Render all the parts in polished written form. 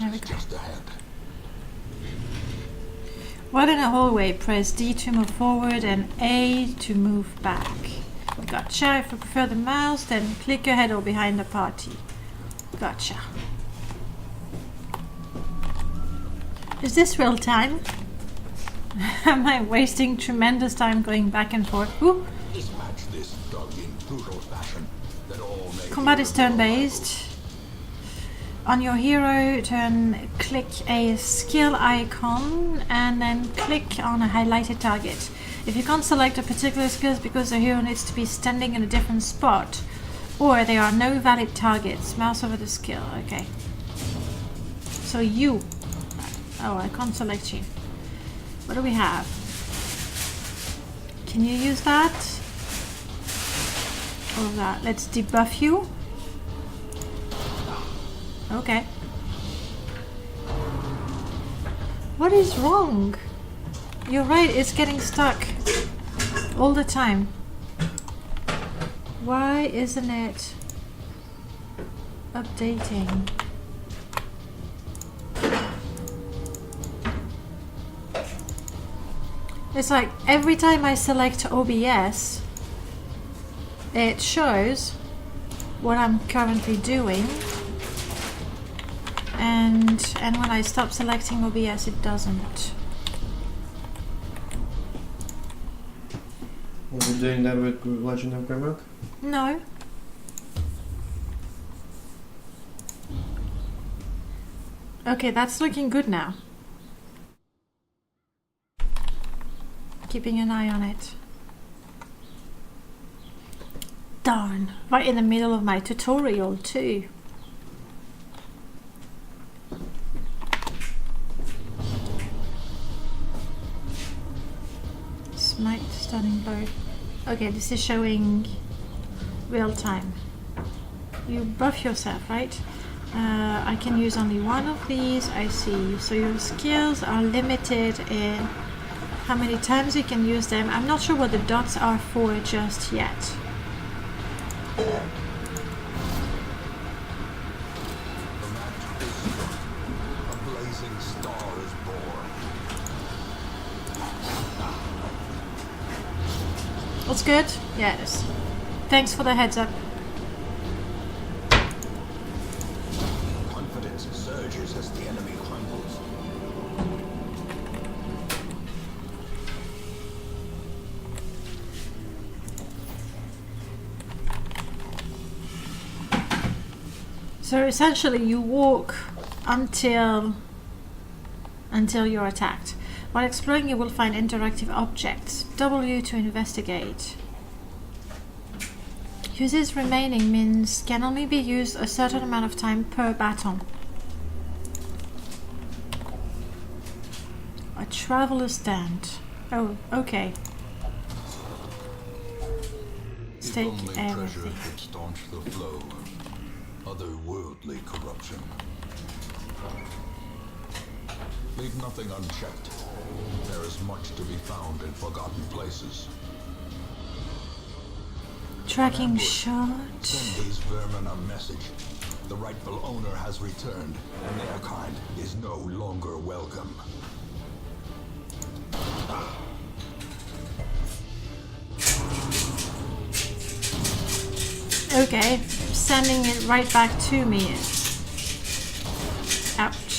There we go. Just ahead. While in a hallway, press D to move forward and A to move back. Gotcha. If you prefer the mouse, then click ahead or behind the party. Gotcha. Is this real time? Am I wasting tremendous time going back and forth? Ooh. Dispatch this thug in brutal fashion that all may Combat is turn-based. On your hero turn, click a skill icon and then click on a highlighted target. If you can't select a particular skill because the hero needs to be standing in a different spot, or there are no valid targets, mouse over the skill. Okay. So you. Oh, I can't select you. What do we have? Can you use that? Or that? Let's debuff you. Okay. What is wrong? You're right, it's getting stuck all the time. Why isn't it updating? It's like every time I select OBS, it shows what I'm currently doing. And when I stop selecting OBS, it doesn't. Was it doing that with Legend of Grimrock? No. Okay, that's looking good now. Keeping an eye on it. Darn, right in the middle of my tutorial too. Smite, stunning blow. Okay, this is showing real time. You buff yourself, right? I can use only one of these, I see. So your skills are limited in how many times you can use them. I'm not sure what the dots are for just yet. That's good? Yeah, it is. Thanks for the heads up. Confidence surges as the enemy crumbles. So essentially you walk until you're attacked. While exploring, you will find interactive objects. W to investigate. Uses remaining means can only be used a certain amount of time per battle. A traveler stand. Oh, okay. Take If only treasure everything. could staunch the flow of otherworldly corruption. Leave nothing unchecked. There is much to be found in forgotten places. Tracking shot. Send these vermin a message. The rightful owner has returned, and their kind is no longer welcome. Okay, sending it right back to me. Ouch.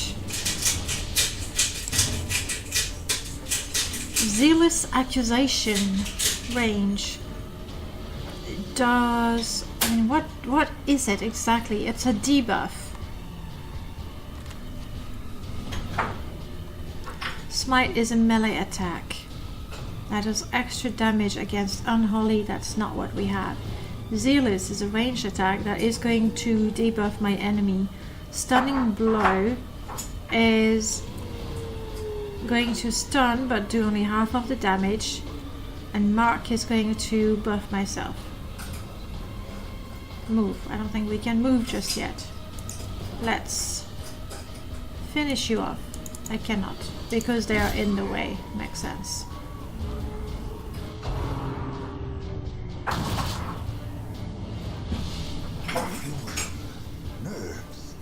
Zealous accusation range does. I mean, what is it exactly? It's a debuff. Smite is a melee attack that does extra damage against unholy. That's not what we have. Zealous is a ranged attack that is going to debuff my enemy. Stunning blow is going to stun but do only half of the damage, and mark is going to buff myself. Move. I don't think we can move just yet. Let's finish you off. I cannot because they are in the way. Makes sense. Nerves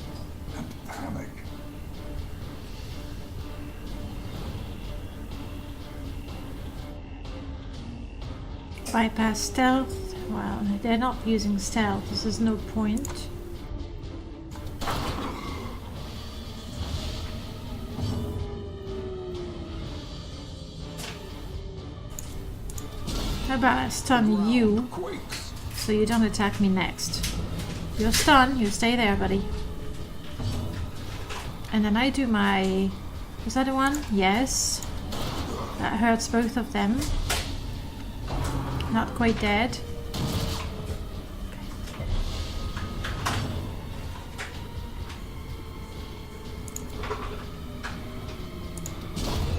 and panic. Bypass stealth. Well, they're not using stealth. This is no point. How about I stun you so you don't attack me next? You're stunned, you stay there, buddy. And then I do my... is that the one? Yes. That hurts both of them. Not quite dead.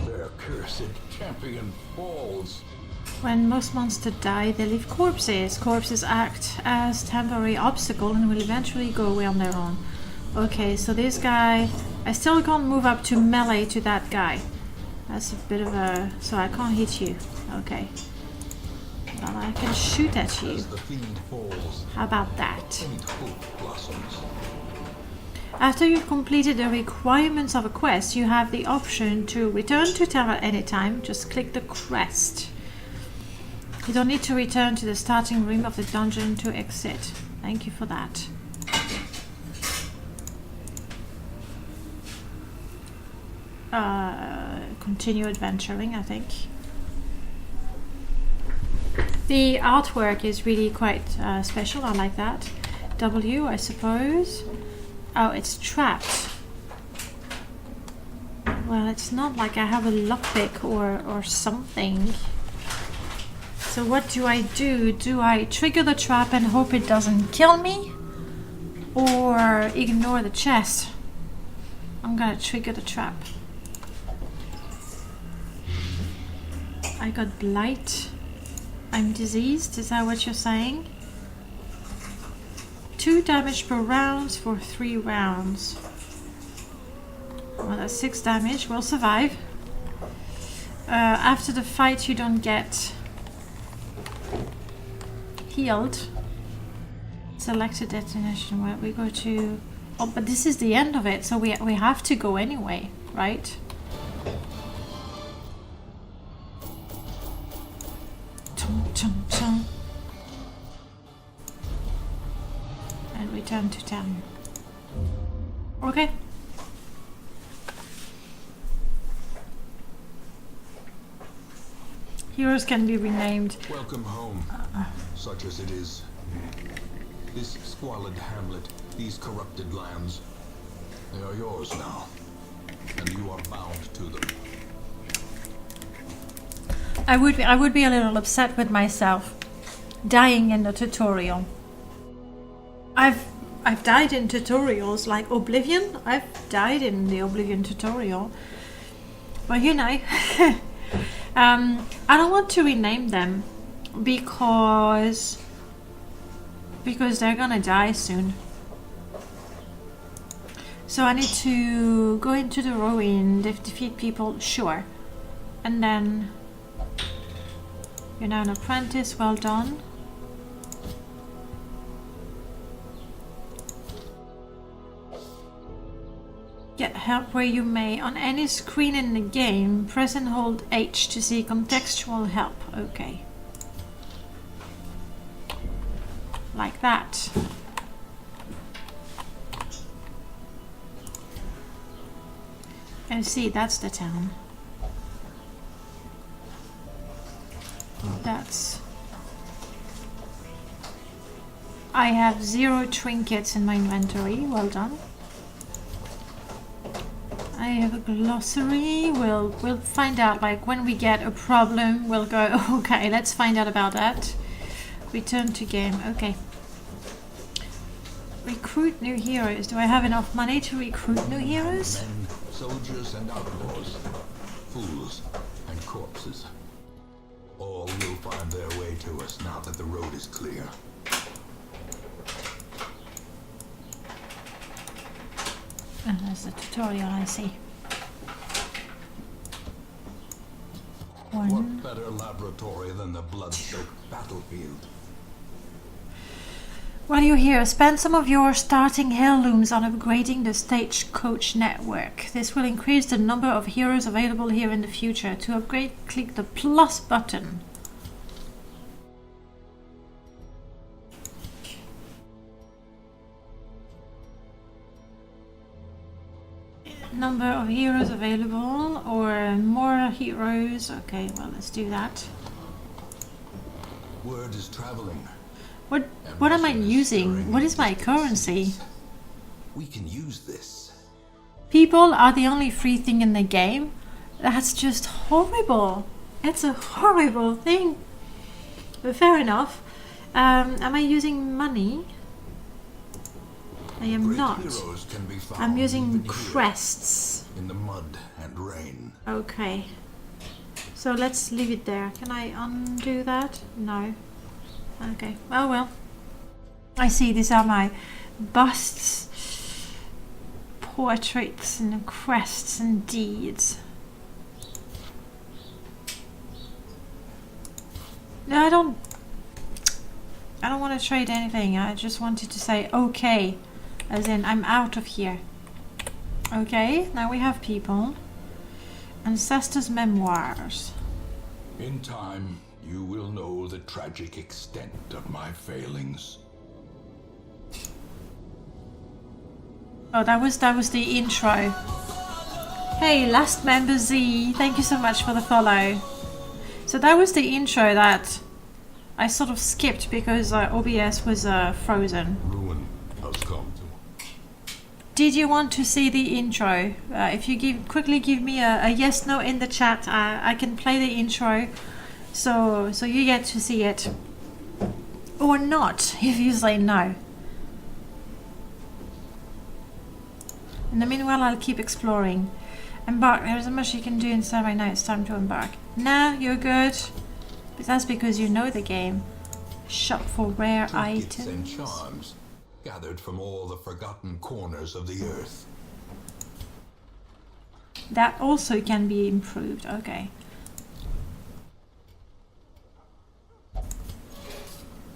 Their cursed champion falls. When most monsters die, they leave corpses. Corpses act as temporary obstacle and will eventually go away on their own. Okay, so this guy... I still can't move up to melee to that guy. That's a bit of a... so I can't hit you. Okay. Well, I can shoot at you. As the fiend falls, How about that? faint hope blossoms. After you've completed the requirements of a quest, you have the option to return to town at any time. Just click the crest. You don't need to return to the starting room of the dungeon to exit. Thank you for that. Continue adventuring, I think. The artwork is really quite special. I like that. W, I suppose. Oh, it's trapped. Well, it's not like I have a lockpick or something. So what do I do? Do I trigger the trap and hope it doesn't kill me? Or ignore the chest? I'm gonna trigger the trap. I got blight. I'm diseased, is that what you're saying? 2 damage per round for 3 rounds. Well, that's 6 damage. We'll survive. After the fight, you don't get healed. Select a destination where we go to... oh, but this is the end of it, so we have to go anyway, right? Chum, chum, chum. And return to town. Okay. Heroes can be renamed. Welcome home, such as it is. This squalid hamlet, these corrupted lands, they are yours now, and you are bound to them. I would be a little upset with myself dying in the tutorial. I've died in tutorials like Oblivion. I've died in the Oblivion tutorial. But you know, I don't want to rename them because they're gonna die soon. So I need to go into the ruin, defeat people, sure. And then you're now an apprentice, well done. Get help where you may. On any screen in the game, press and hold H to see contextual help. Okay. Like that. And see, that's the town. That's... I have 0 trinkets in my inventory. Well done. I have a glossary. We'll find out, like, when we get a problem, we'll go, okay, let's find out about that. Return to game. Okay. Recruit new heroes. Do I have enough money to recruit new heroes? Men, soldiers and outlaws, fools and corpses. All will find their way to us now that the road is clear. Oh, there's the tutorial, I see. What better laboratory than the blood-soaked battlefield? While you're here, spend some of your starting heirlooms on upgrading the stagecoach network. This will increase the number of heroes available here in the future. To upgrade, click the plus button. Number of heroes available or more heroes. Okay, well, let's do that. Word is traveling. What am I using? What is my currency? We can use this. People are the only free thing in the game. That's just horrible. It's a horrible thing. But fair enough. Am I using money? I am Great not. heroes can be found I'm using even here, crests. in the mud and rain. Okay. So let's leave it there. Can I undo that? No. Okay. Oh well. I see. These are my busts, portraits, and crests and deeds. No, I don't want to trade anything. I just wanted to say okay, as in I'm out of here. Okay, now we have people. Ancestors' memoirs. In time, you will know the tragic extent of my failings. Oh, that was the intro. Hey, last member Z, thank you so much for the follow. So that was the intro that I sort of skipped because OBS was frozen. Ruin has come to. Did you want to see the intro? If you quickly give me a yes no in the chat, I can play the intro, so you get to see it, or not if you say no. In the meanwhile, I'll keep exploring. Embark. There isn't much you can do inside right now. It's time to embark. Nah, you're good. But that's because you know the game. Shop for rare Trinkets and items. charms gathered from all the forgotten corners of the earth. That also can be improved. Okay.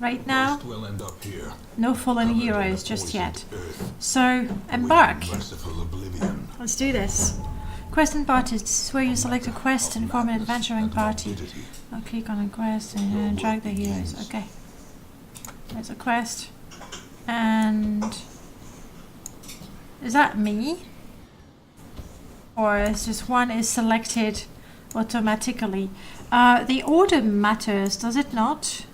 Right now, Most will end up here, no fallen covered in heroes the just yet. poisoned earth, So, embark. awaiting merciful oblivion. Let's do this. Quest and parties. This is where you select a quest and form an adventuring party. I'll click on a quest and drag the heroes. Okay. There's a quest. And is that me? Or is just one is selected automatically? The order matters, does it not?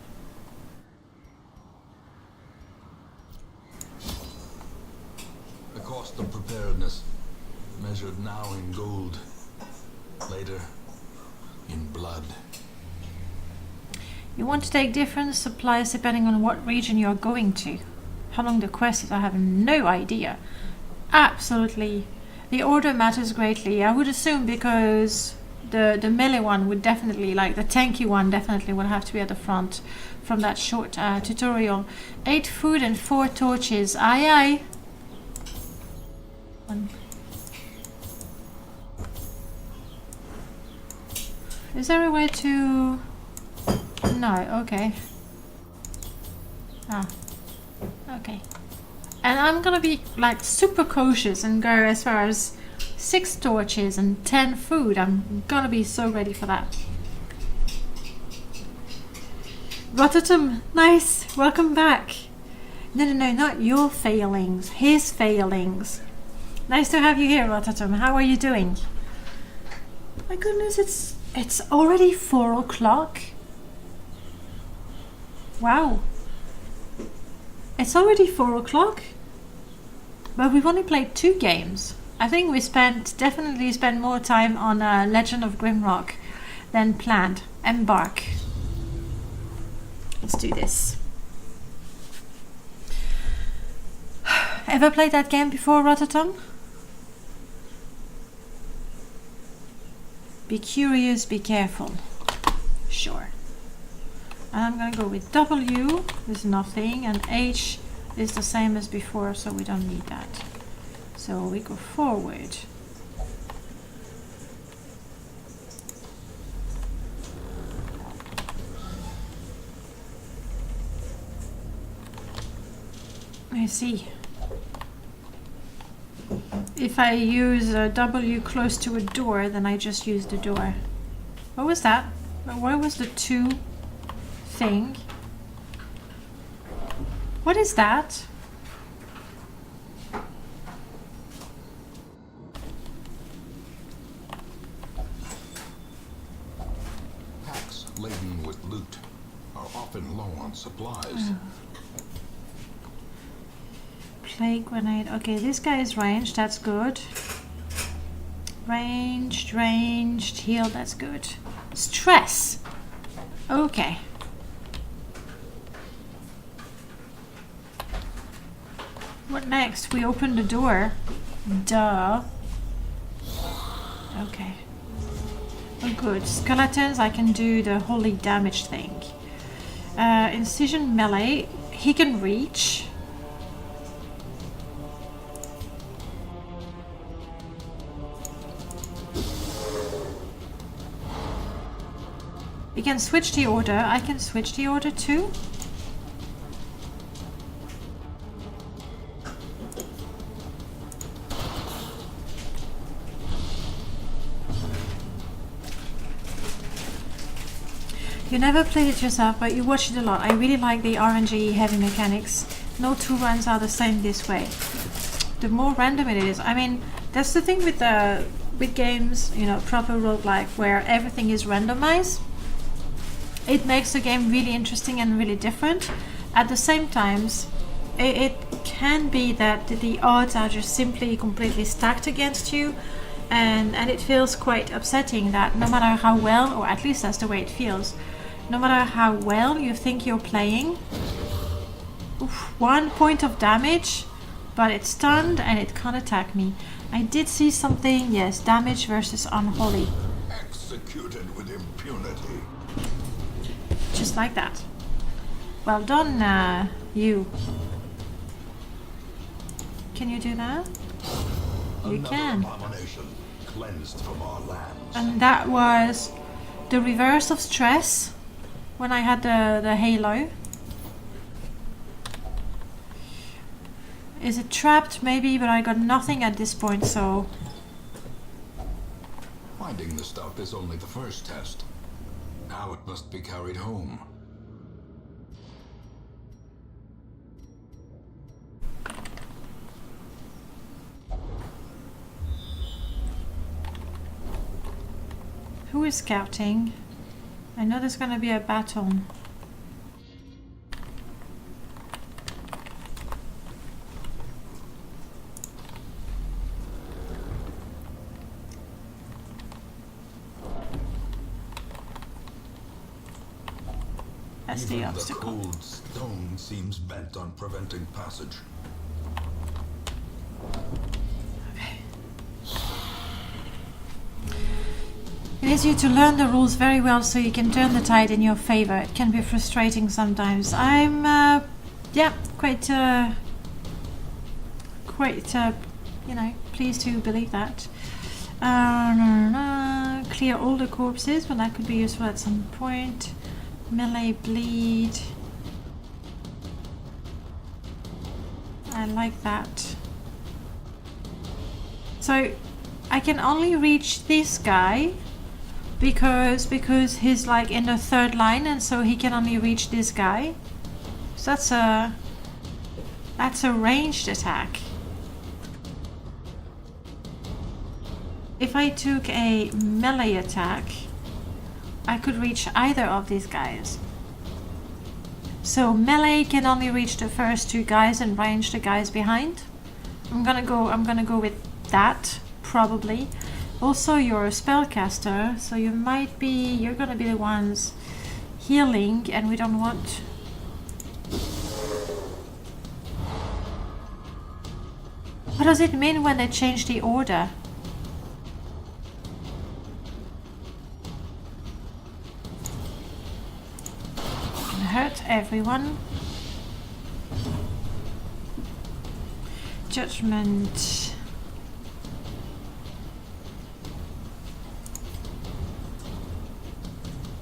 The cost of preparedness, measured now in gold, later in blood. You want to take different supplies depending on what region you're going to. How long the quest is, I have no idea. Absolutely. The order matters greatly. I would assume because the melee one would definitely, like the tanky one definitely will have to be at the front from that short tutorial. 8 food and 4 torches. Aye aye. One. Is there a way to... No, okay. Ah, okay. And I'm gonna be like super cautious and go as far as 6 torches and 10 food. I'm gonna be so ready for that. Rototum, nice, welcome back. No, not your failings, his failings. Nice to have you here, Rototum. How are you doing? My goodness, it's already 4 o'clock. Wow. It's already 4 o'clock. But we've only played 2 games. I think we definitely spent more time on Legend of Grimrock than planned. Embark. Let's do this. Ever played that game before, Rototom? Be curious, be careful. Sure. And I'm gonna go with W, there's nothing, and H is the same as before, so we don't need that. So we go forward. I see. If I use a W close to a door, then I just use the door. What was that? What was the 2 thing? What is that? supplies. Plague grenade. Okay, this guy is ranged. That's good. Ranged, heal. That's good. Stress. Okay. What next? We open the door. Duh. Okay. Oh, good. Skeletons, I can do the holy damage thing. Incision melee. He can reach. You can switch the order. I can switch the order too. You never played it yourself, but you watch it a lot. I really like the RNG heavy mechanics. No two runs are the same this way. The more random it is. I mean, that's the thing with games, you know, proper roguelike, where everything is randomized. It makes the game really interesting and really different. At the same time, it can be that the odds are just simply completely stacked against you, and it feels quite upsetting that no matter how well, or at least that's the way it feels, no matter how well you think you're playing, 1 point of damage, but it's stunned and it can't attack me. I did see something, yes, damage versus unholy. Executed with impunity. Just like that. Well done, you. Can you do that? You can. Abomination cleansed from our lands. And that was the reverse of stress when I had the halo. Is it trapped? Maybe, but I got nothing at this point, so... Finding the stuff is only the first test. Now it must be carried home. Who is scouting? I know there's gonna be a battle. That's the Even obstacle. The cold stone seems bent on preventing passage. It is you to learn the rules very well so you can turn the tide in your favor. It can be frustrating sometimes. I'm, yeah, quite, you know, pleased to believe that. Clear all the corpses, but that could be useful at some point. Melee bleed. I like that. So, I can only reach this guy because he's like in the third line, and so he can only reach this guy. So that's a ranged attack. If I took a melee attack, I could reach either of these guys. So melee can only reach the first two guys and range the guys behind. I'm gonna go with that, probably. Also, you're a spellcaster, so you're gonna be the ones healing, and we don't want... What does it mean when they change the order? Hurt everyone. Judgment.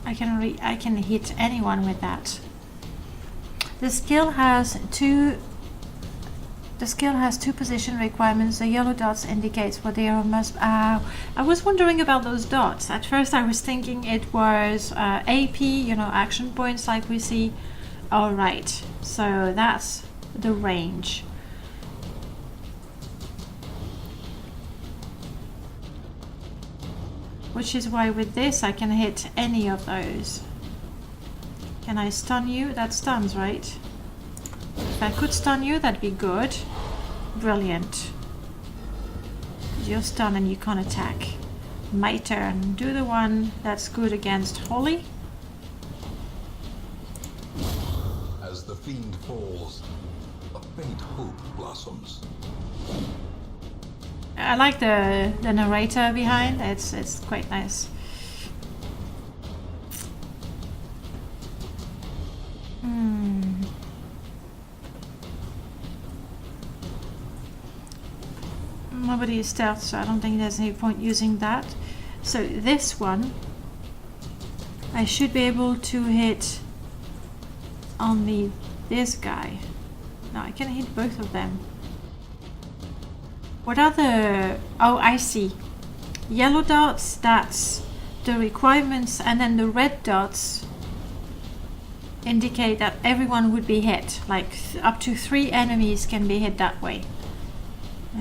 I can hit anyone with that. The skill has two position requirements. The yellow dots indicates what the arrow must... I was wondering about those dots. At first I was thinking it was AP, you know, action points like we see. Alright, so that's the range. Which is why with this I can hit any of those. Can I stun you? That stuns, right? If I could stun you, that'd be good. Brilliant. You're stunned and you can't attack. My turn. Do the one that's good against Holly. As the fiend falls, a faint hope blossoms. I like the narrator behind. It's quite nice. Nobody is stealth, so I don't think there's any point using that. So this one, I should be able to hit only this guy. No, I can hit both of them. What are the... Oh, I see. Yellow dots, that's the requirements, and then the red dots indicate that everyone would be hit. Like up to 3 enemies can be hit that way.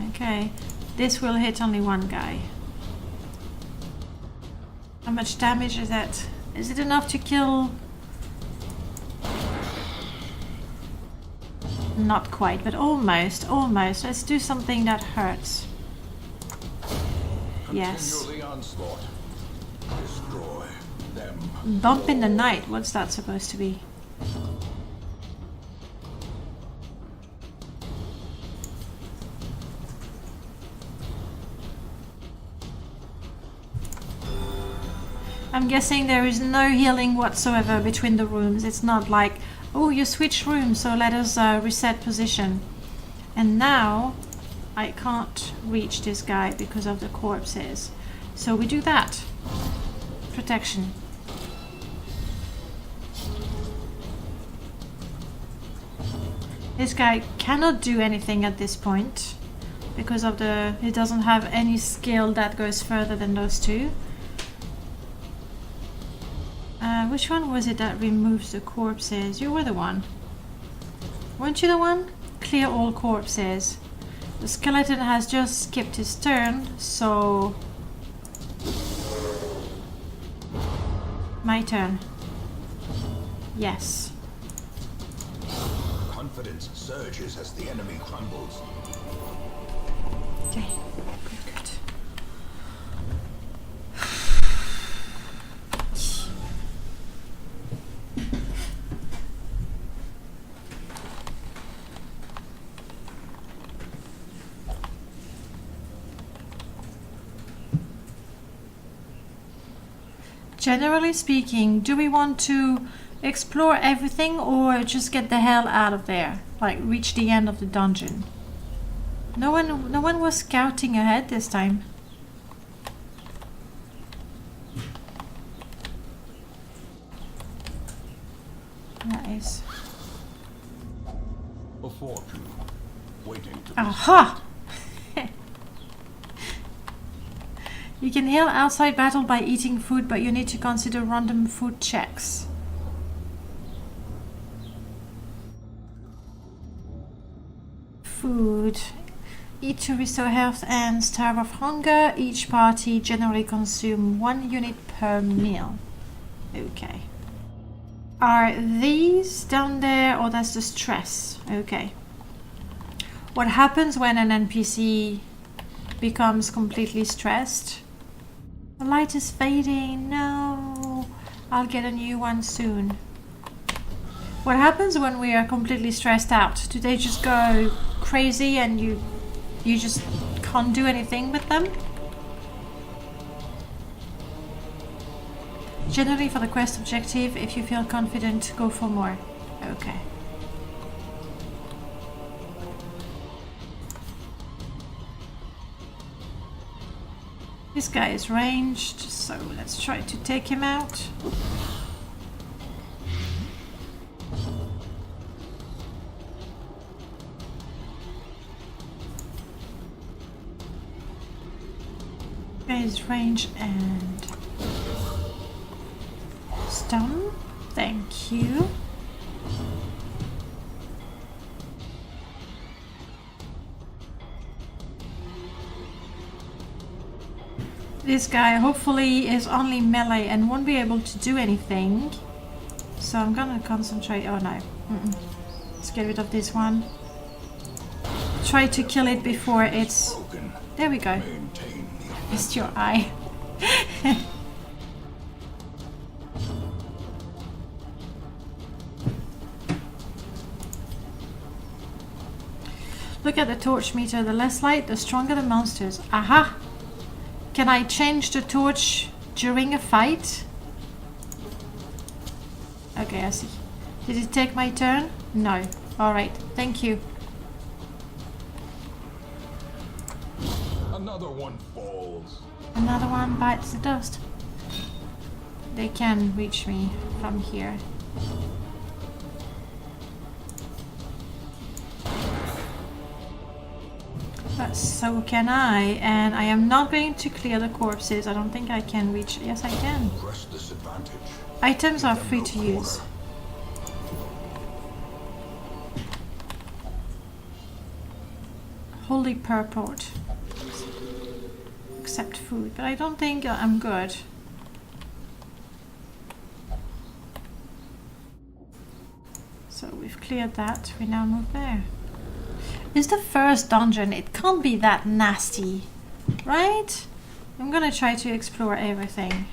Okay, this will hit only one guy. How much damage is that? Is it enough to kill? Not quite, but almost, almost. Let's do something that hurts. Yes. Continue the onslaught. Destroy them. Bump in the night. What's that supposed to be? I'm guessing there is no healing whatsoever between the rooms. It's not like, oh, you switched rooms, so let us reset position. And now I can't reach this guy because of the corpses. So we do that. Protection. This guy cannot do anything at this point because of the... he doesn't have any skill that goes further than those two. Which one was it that removes the corpses? You were the one. Weren't you the one? Clear all corpses. The skeleton has just skipped his turn, so... my turn. Yes. Confidence surges as the enemy crumbles. Okay, good, good. Generally speaking, do we want to explore everything or just get the hell out of there? Like reach the end of the dungeon? No one was scouting ahead this time. Nice. A fortune waiting to be Aha! You can heal outside battle by eating food, but you need to consider random food checks. Food. Eat to restore health and starve of hunger. Each party generally consume 1 unit per meal. Okay. Are these down there, or that's the stress? Okay. What happens when an NPC becomes completely stressed? The light is fading. No. I'll get a new one soon. What happens when we are completely stressed out? Do they just go crazy and you just can't do anything with them? Generally for the quest objective, if you feel confident, go for more. Okay. This guy is ranged, so let's try to take him out. Guys, range and stun. Thank you. This guy hopefully is only melee and won't be able to do anything. So I'm gonna concentrate. Oh no. Let's get rid of this one. Try to kill it before it's... There we go. Missed your eye. Look at the torch meter. The less light, the stronger the monsters. Aha! Can I change the torch during a fight? Okay, I see. Did it take my turn? No. Alright, thank you. Another one falls. Another one bites the dust. They can reach me from here. But so can I, and I am not going to clear the corpses. I don't think I can reach. Yes, I can. Press this advantage. Items are free to use. Holy purport. Accept food, but I don't think I'm good. So we've cleared that. We now move there. It's the first dungeon. It can't be that nasty, right? I'm gonna try to explore everything.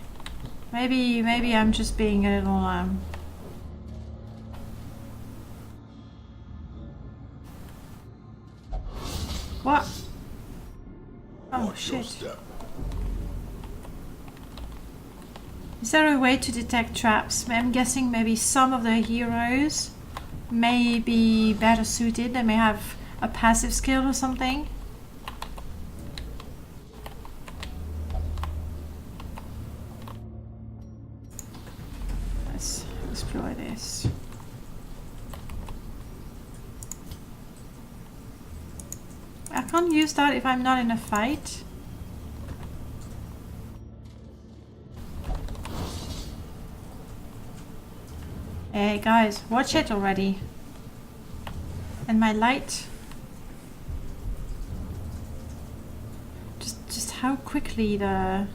Maybe I'm just being a little What? Oh Watch your shit. step. Is there a way to detect traps? I'm guessing maybe some of the heroes may be better suited. They may have a passive skill or something. Let's explore this. I can't use that if I'm not in a fight. Hey guys, watch it already. And my light. Just how quickly does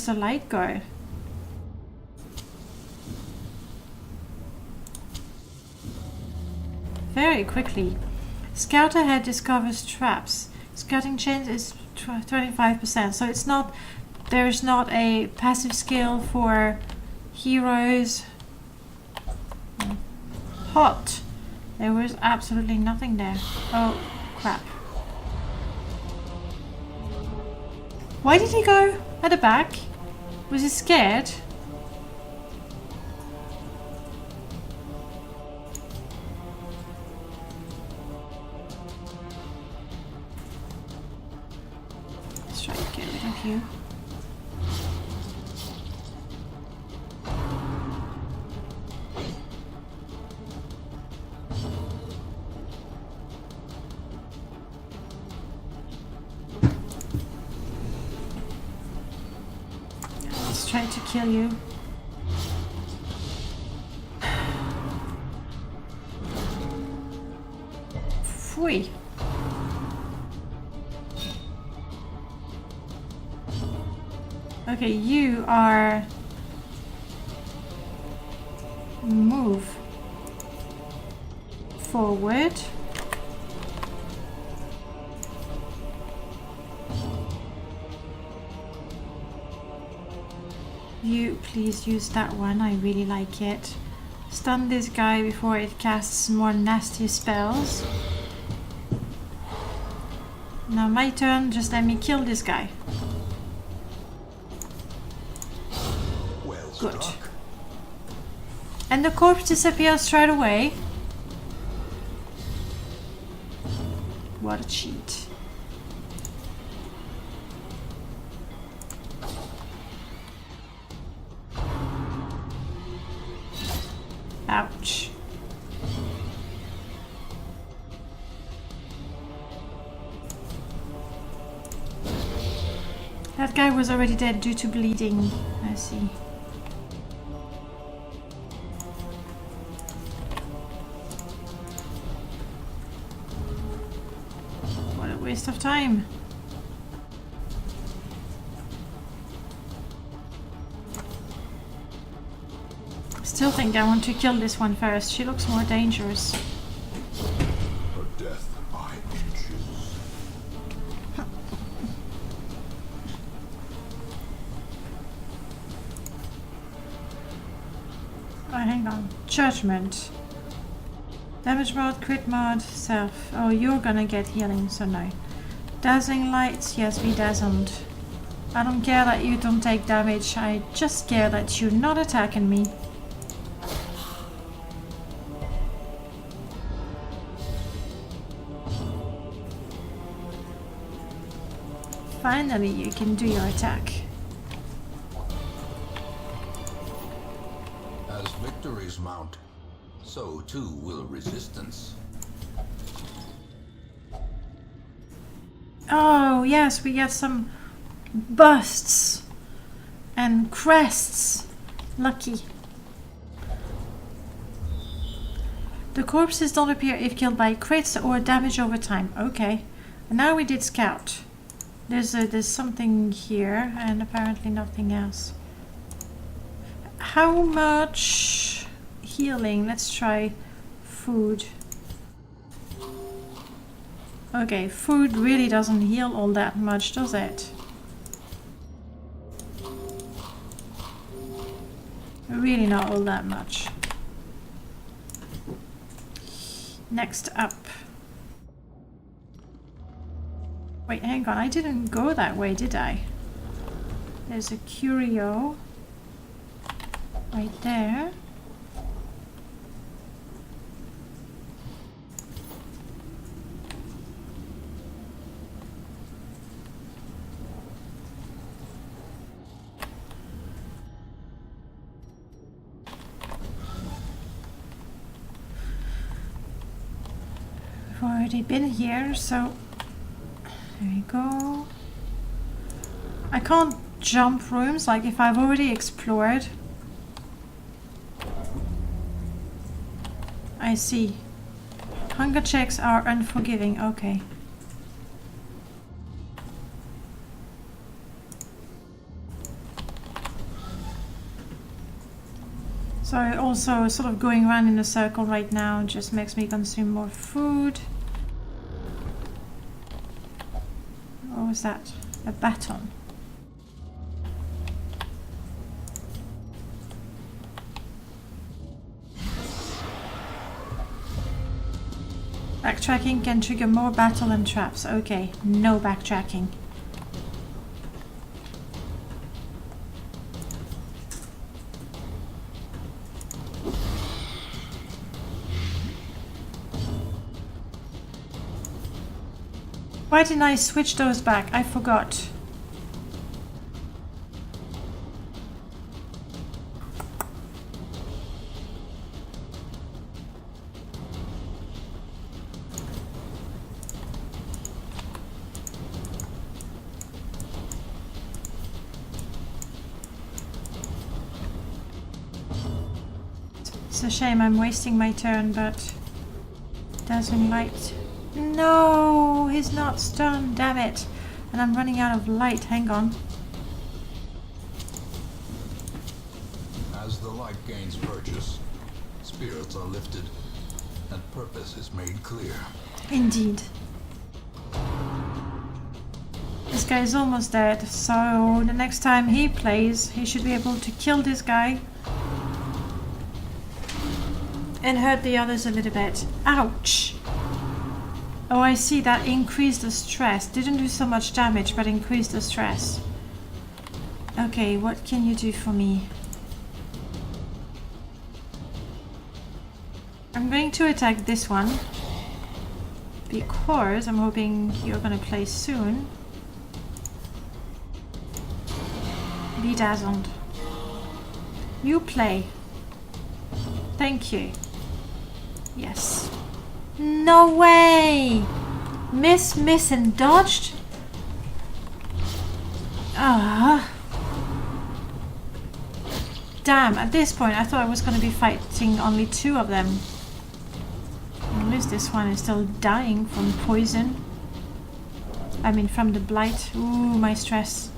the light go? Very quickly. Scout ahead discovers traps. Scouting chance is 25%. So it's not. There's not a passive skill for heroes. Hot. There was absolutely nothing there. Oh crap. Why did he go at the back? Was he scared? Let's try to get rid of you. Try to kill you. Pfui. Okay, you are... Move forward. You please use that one, I really like it. Stun this guy before it casts more nasty spells. Now my turn, just let me kill this guy. Well Good. struck. And the corpse disappears straight away. What a cheat. Ouch. That guy was already dead due to bleeding. I see. What a waste of time. still think I want to kill this one first. She looks more dangerous. Her death by inches. Oh, hang on. Judgment. Damage mode, crit mode, self. Oh, you're gonna get healing, so no. Dazzling lights, yes, be dazzled. I don't care that you don't take damage, I just care that you're not attacking me. Finally, you can do your attack. As victories mount, so too will resistance. Oh, yes, we get some busts and crests. Lucky. The corpses don't appear if killed by crits or damage over time. Okay. And now we did scout. There's something here and apparently nothing else. How much healing? Let's try food. Okay, food really doesn't heal all that much, does it? Really not all that much. Next up. Wait, hang on, I didn't go that way, did I? There's a curio right there. I've already been here, so there we go. I can't jump rooms, like if I've already explored. I see. Hunger checks are unforgiving, okay. So also sort of going around in a circle right now just makes me consume more food. What was that? A baton. Backtracking can trigger more battle and traps. Okay, no backtracking. Why didn't I switch those back? I forgot. It's a shame I'm wasting my turn, but dazzling light. No, he's not stunned, damn it. And I'm running out of light, hang on. As the light gains purchase, spirits are lifted, and purpose is made clear. Indeed. This guy is almost dead, so the next time he plays, he should be able to kill this guy. And hurt the others a little bit. Ouch! Oh, I see, that increased the stress. Didn't do so much damage, but increased the stress. Okay, what can you do for me? I'm going to attack this one. Because I'm hoping you're gonna play soon. Be dazzled. You play. Thank you. Yes. No way! Miss, and dodged? Ah. Damn, at this point I thought I was going to be fighting only two of them. At least this one is still dying from poison. I mean from the blight. Ooh, my stress.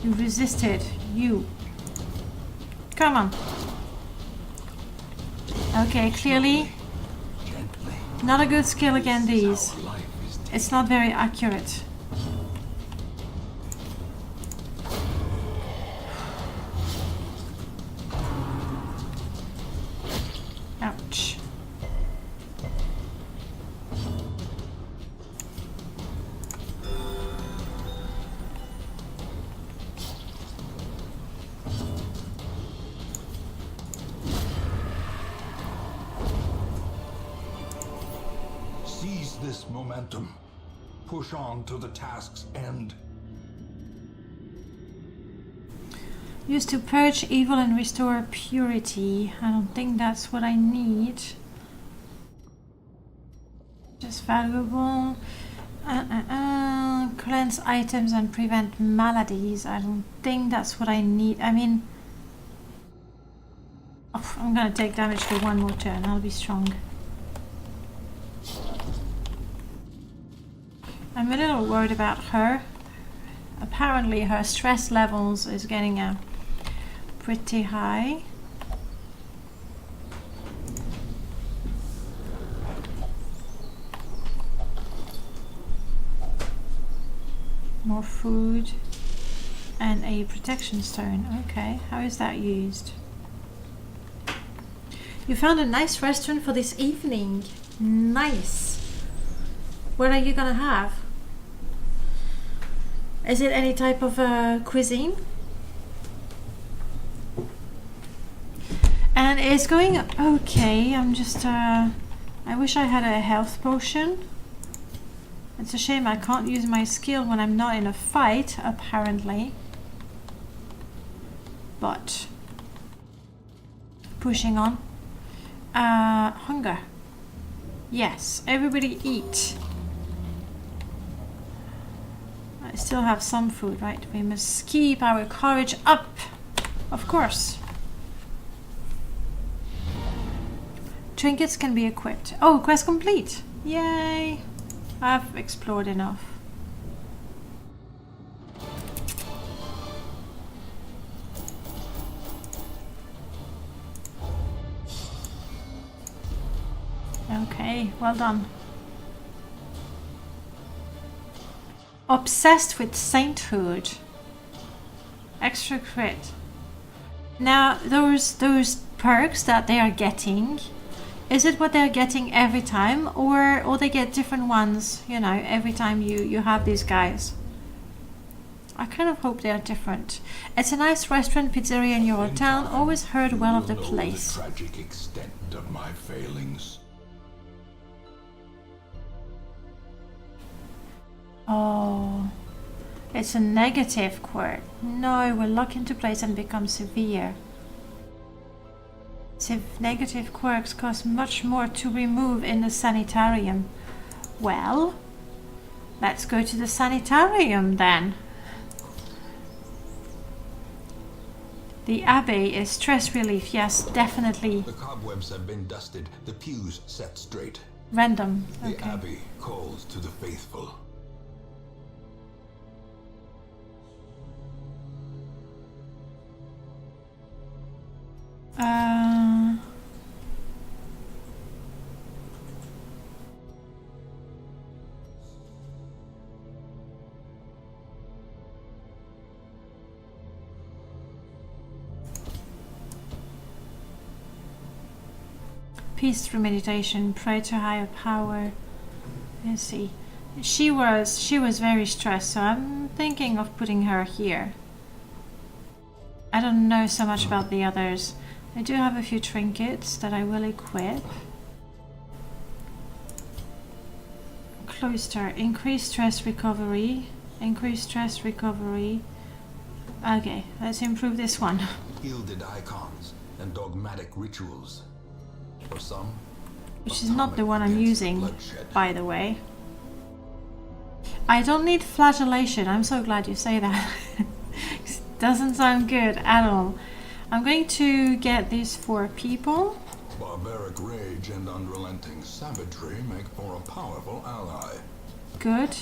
You resisted. You. Come on. Okay, clearly not a good skill against these. It's not very accurate. Ouch. Seize this momentum. Push on to the task's end. Used to purge evil and restore purity. I don't think that's what I need. Just valuable. Cleanse items and prevent maladies. I don't think that's what I need. I mean, oh, I'm gonna take damage for one more turn. I'll be strong. I'm a little worried about her. Apparently her stress levels is getting pretty high. More food and a protection stone. Okay, how is that used? You found a nice restaurant for this evening. Nice. What are you gonna have? Is it any type of cuisine? And it's going okay. I'm just I wish I had a health potion. It's a shame I can't use my skill when I'm not in a fight, apparently. But pushing on. Hunger. Yes, everybody eat. I still have some food, right? We must keep our courage up. Of course. Trinkets can be equipped. Oh, quest complete. Yay. I've explored enough. Okay, well done. Obsessed with sainthood. Extra crit. Now, those perks that they are getting, is it what they're getting every time, or they get different ones, you know, every time you have these guys? I kind of hope they are different. It's a nice restaurant, pizzeria in your town. Always heard well of the place. The tragic extent of my failings. Oh, it's a negative quirk. No, it will lock into place and become severe. Negative quirks cost much more to remove in the sanitarium. Well, let's go to the sanitarium then. The Abbey is stress relief. Yes, definitely. The cobwebs have been dusted, the pews set straight. Random. The Okay. Abbey calls to the faithful. Peace through meditation, pray to higher power. Let's see. She was very stressed, so I'm thinking of putting her here. I don't know so much about the others. I do have a few trinkets that I will equip. Cloister, increase stress recovery. Increase stress recovery. Okay, let's improve this one. Gilded icons and dogmatic rituals. For some, Which is not the one I'm against using, bloodshed. by the way. I don't need flagellation. I'm so glad you say that. It doesn't sound good at all. I'm going to get these 4 people. Barbaric rage and unrelenting savagery make for a powerful ally. Good.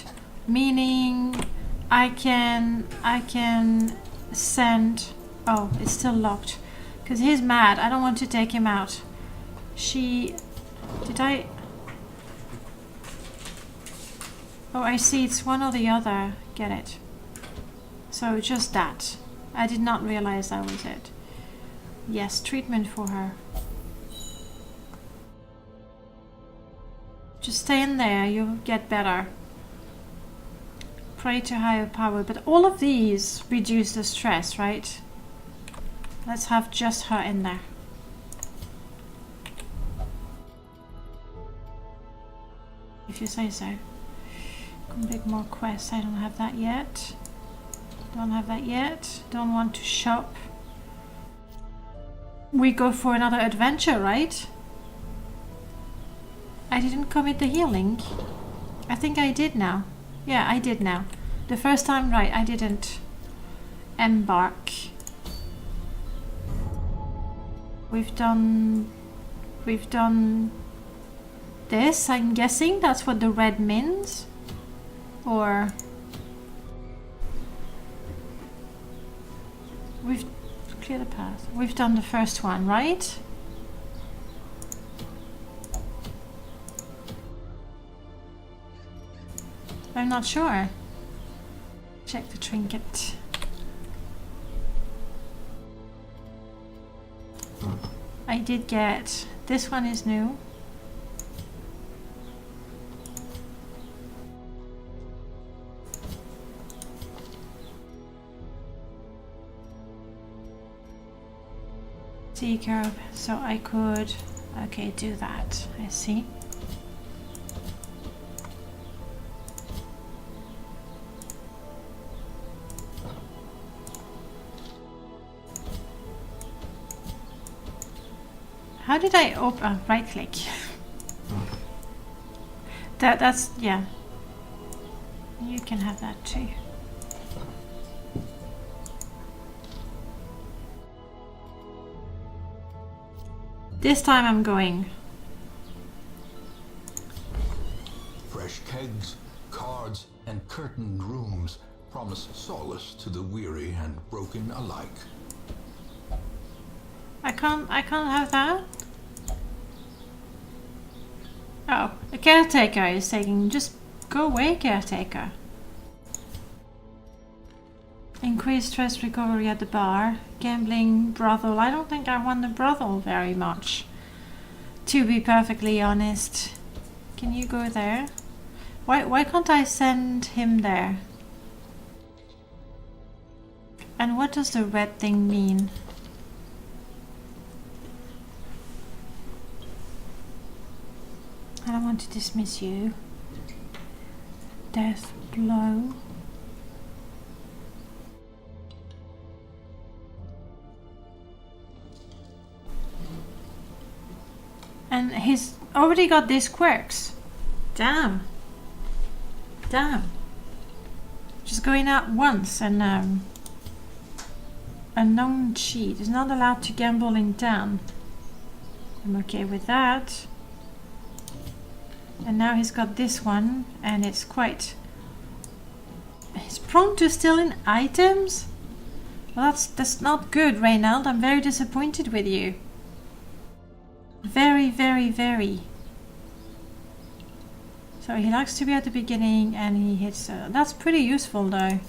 Meaning I can send... Oh, it's still locked. Because he's mad. I don't want to take him out. She... Did I... Oh, I see. It's one or the other. Get it. So just that. I did not realize that was it. Yes, treatment for her. Just stay in there. You'll get better. Pray to higher power. But all of these reduce the stress, right? Let's have just her in there. If you say so. Complete more quests. I don't have that yet. Don't have that yet. Don't want to shop. We go for another adventure, right? I didn't commit the healing. I think I did now. Yeah, I did now. The first time, right, I didn't embark. We've done this. I'm guessing that's what the red means. Or we've cleared the path. We've done the first one, right? I'm not sure. Check the trinket. I did get... This one is new. Sea curve, so I could... Okay, do that. I see. How did I open? Right click. That's yeah. You can have that too. This time I'm going. Fresh kegs, cards, and curtained rooms promise solace to the weary and broken alike. I can't have that. Oh, the caretaker is taking... Just go away, caretaker. Increased stress recovery at the bar. Gambling, brothel. I don't think I want the brothel very much. To be perfectly honest. Can you go there? Why can't I send him there? And what does the red thing mean? I don't want to dismiss you. Death blow. And he's already got these quirks. Damn. Damn. Just going out once and a known cheat is not allowed to gamble in town. I'm okay with that. And now he's got this one, and it's quite... He's prone to stealing items? Well, that's not good, Reynald. I'm very disappointed with you. Very, very, very. So he likes to be at the beginning, and he hits... that's pretty useful, though.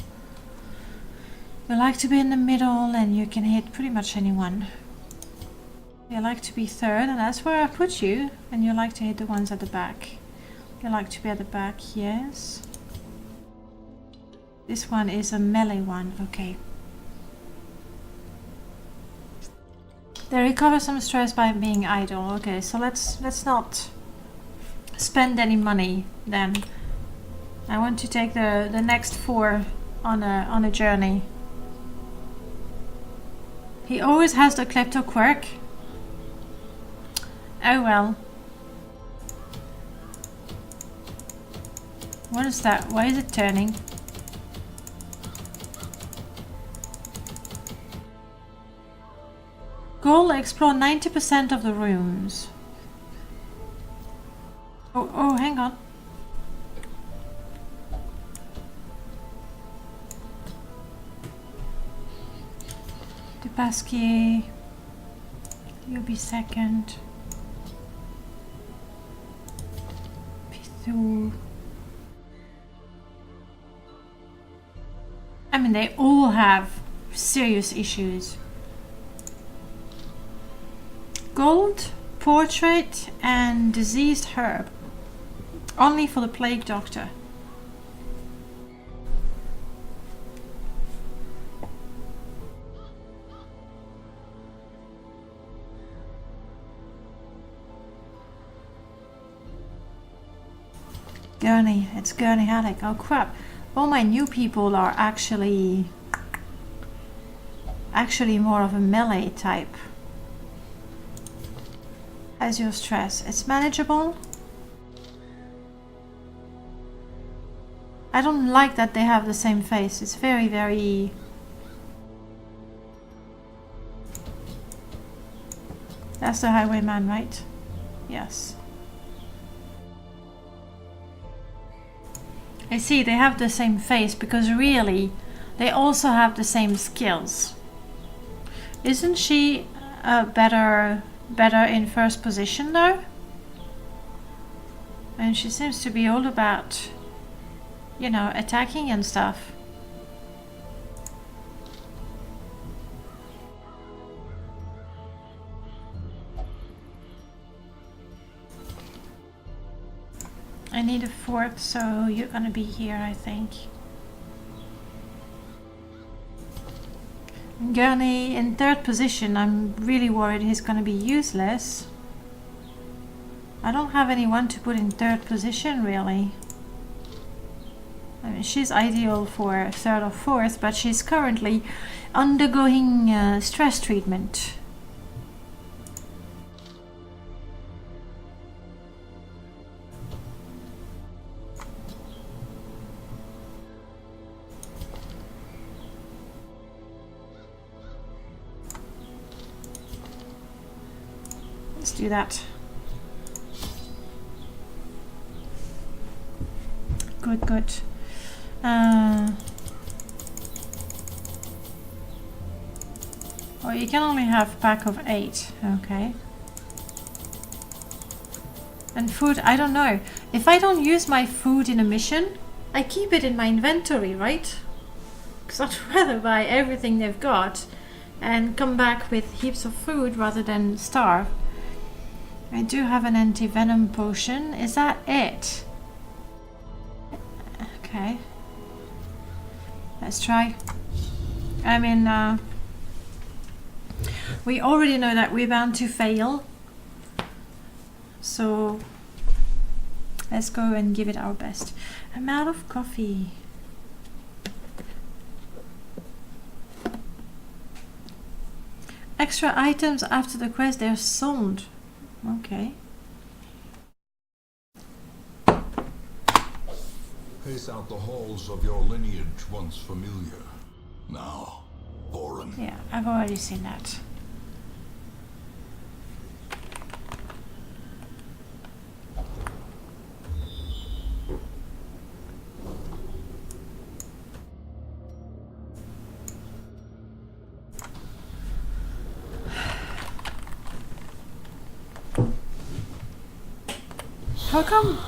You like to be in the middle, and you can hit pretty much anyone. You like to be third, and that's where I put you. And you like to hit the ones at the back. You like to be at the back, yes. This one is a melee one, okay. They recover some stress by being idle. Okay, so let's not spend any money then. I want to take the next 4 on a journey. He always has the klepto quirk. Oh well. What is that? Why is it turning? Goal: explore 90% of the rooms. Oh, hang on. Dubasky, you'll be second. Pithu. I mean, they all have serious issues. Gold, portrait, and diseased herb. Only for the plague doctor. Gurney, it's Gurney Halleck. Oh crap. All my new people are actually more of a melee type. How's your stress? It's manageable. I don't like that they have the same face. It's very, very... That's the highwayman, right? Yes. I see, they have the same face because really, they also have the same skills. Isn't she better in first position though? And she seems to be all about, you know, attacking and stuff. I need a fourth, so you're gonna be here, I think. Gurney in third position. I'm really worried he's gonna be useless. I don't have anyone to put in third position, really. I mean, she's ideal for third or fourth, but she's currently undergoing stress treatment. Let's do that. Good. Oh, you can only have a pack of 8. Okay. And food, I don't know. If I don't use my food in a mission, I keep it in my inventory, right? Because I'd rather buy everything they've got and come back with heaps of food rather than starve. I do have an anti-venom potion. Is that it? Okay. Let's try. I mean, we already know that we're bound to fail. So, let's go and give it our best. I'm out of coffee. Extra items after the quest, they're sold. Okay. Pace out the halls of your lineage once familiar. Now, foreign. Yeah, I've already seen that.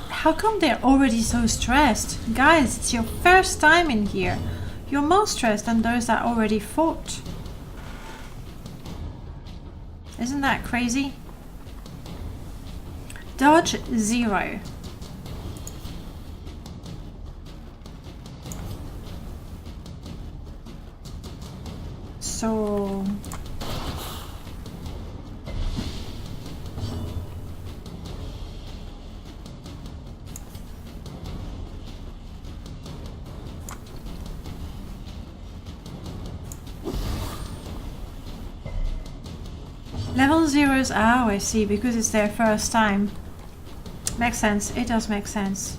How come they're already so stressed? Guys, it's your first time in here. You're more stressed than those that already fought. Isn't that crazy? Dodge 0. So... Level 0s, oh I see, because it's their first time. Makes sense, it does make sense.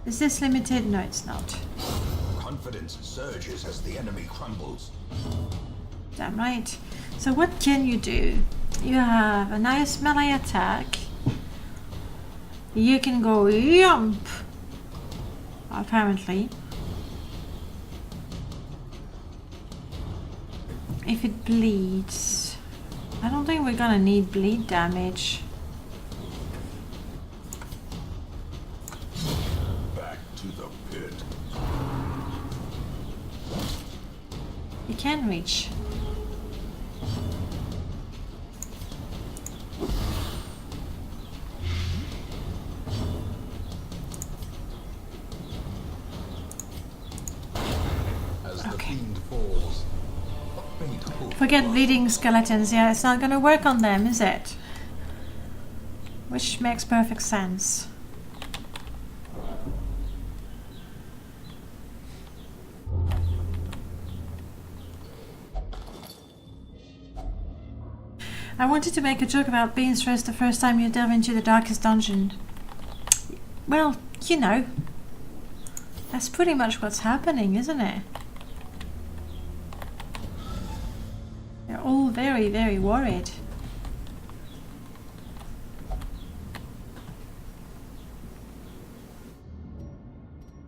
Is this limited? No, it's not. Confidence surges as the enemy crumbles. Damn right. So what can you do? You have a nice melee attack. You can go yump. Apparently. if it bleeds. I don't think we're gonna need bleed damage. Back to the pit. You can reach. As the Okay. fiend falls, a faint hope Forget rises. bleeding skeletons. Yeah, it's not gonna work on them, is it? Which makes perfect sense. I wanted to make a joke about being stressed the first time you delve into the darkest dungeon. Well, you know. That's pretty much what's happening, isn't it? They're all very, very worried.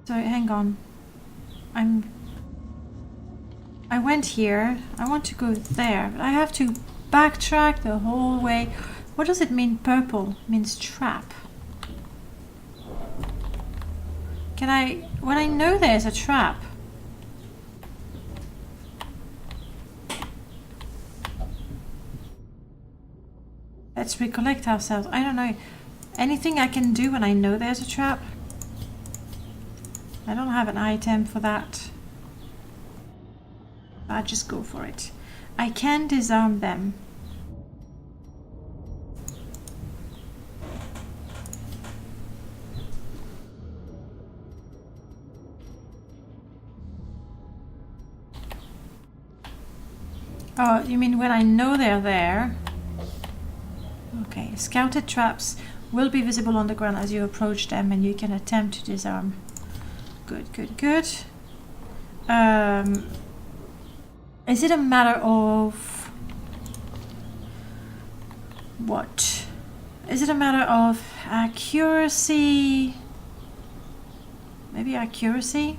So hang on. I went here. I want to go there, but I have to backtrack the whole way. What does it mean purple? It means trap. Can I, when I know there's a trap, let's recollect ourselves. I don't know. Anything I can do when I know there's a trap? I don't have an item for that. I'll just go for it. I can disarm them. Oh, you mean when I know they're there? Okay, scouted traps will be visible on the ground as you approach them, and you can attempt to disarm. Good, good, good. Is it a matter of what? Is it a matter of accuracy? Maybe accuracy?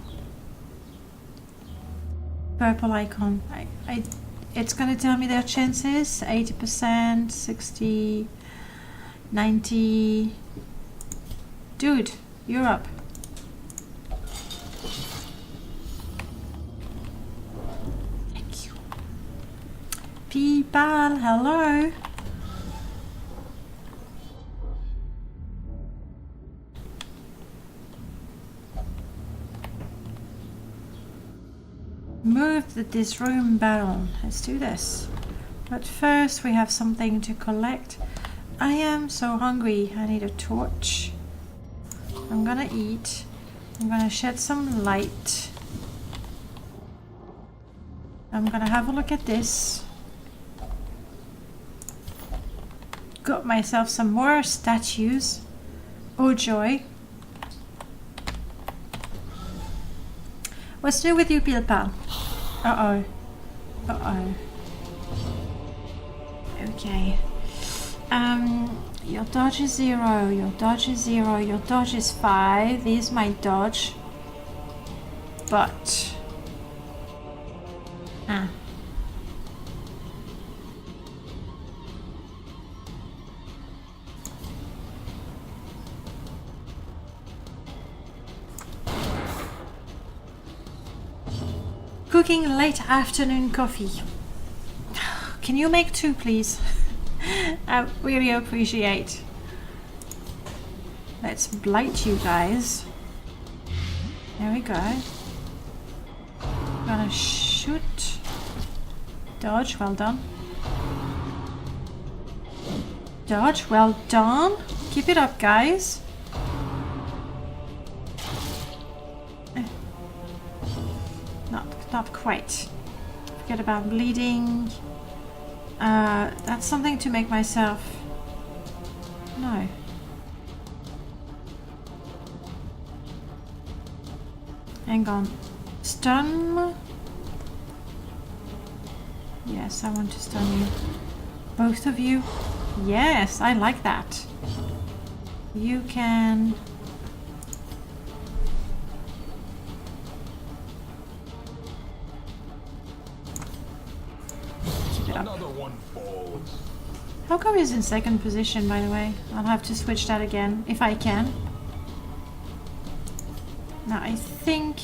Purple icon. It's gonna tell me their chances. 80%, 60, 90. Dude, you're up. Thank you. People, hello. Move this room barrel. Let's do this. But first we have something to collect. I am so hungry. I need a torch. I'm gonna eat. I'm gonna shed some light. I'm gonna have a look at this. Got myself some more statues. Oh joy. What's new with you, Pilpal? Uh-oh. Uh-oh. Okay. Your dodge is 0, your dodge is 0, your dodge is 5. Here's my dodge. But... Cooking late afternoon coffee. Can you make 2, please? I really appreciate. Let's blight you guys. There we go. Gonna shoot. Dodge, well done. Dodge, well done. Keep it up, guys. Not quite. Forget about bleeding. That's something to make myself... No. Hang on. Stun? Yes, I want to stun you. Both of you? Yes, I like that. You can... it up. Another one falls. How come he's in second position, by the way? I'll have to switch that again, if I can. Now, I think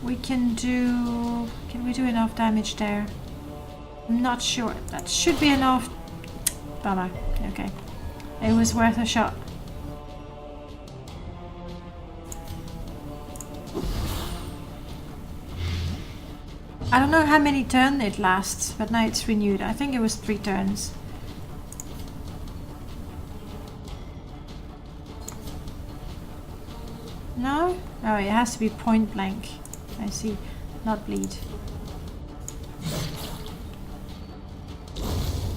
we can do... Can we do enough damage there? I'm not sure. That should be enough. Bummer. Okay. It was worth a shot. I don't know how many turns it lasts, but now it's renewed. I think it was 3 turns. No? Oh, it has to be point blank. I see. Not bleed.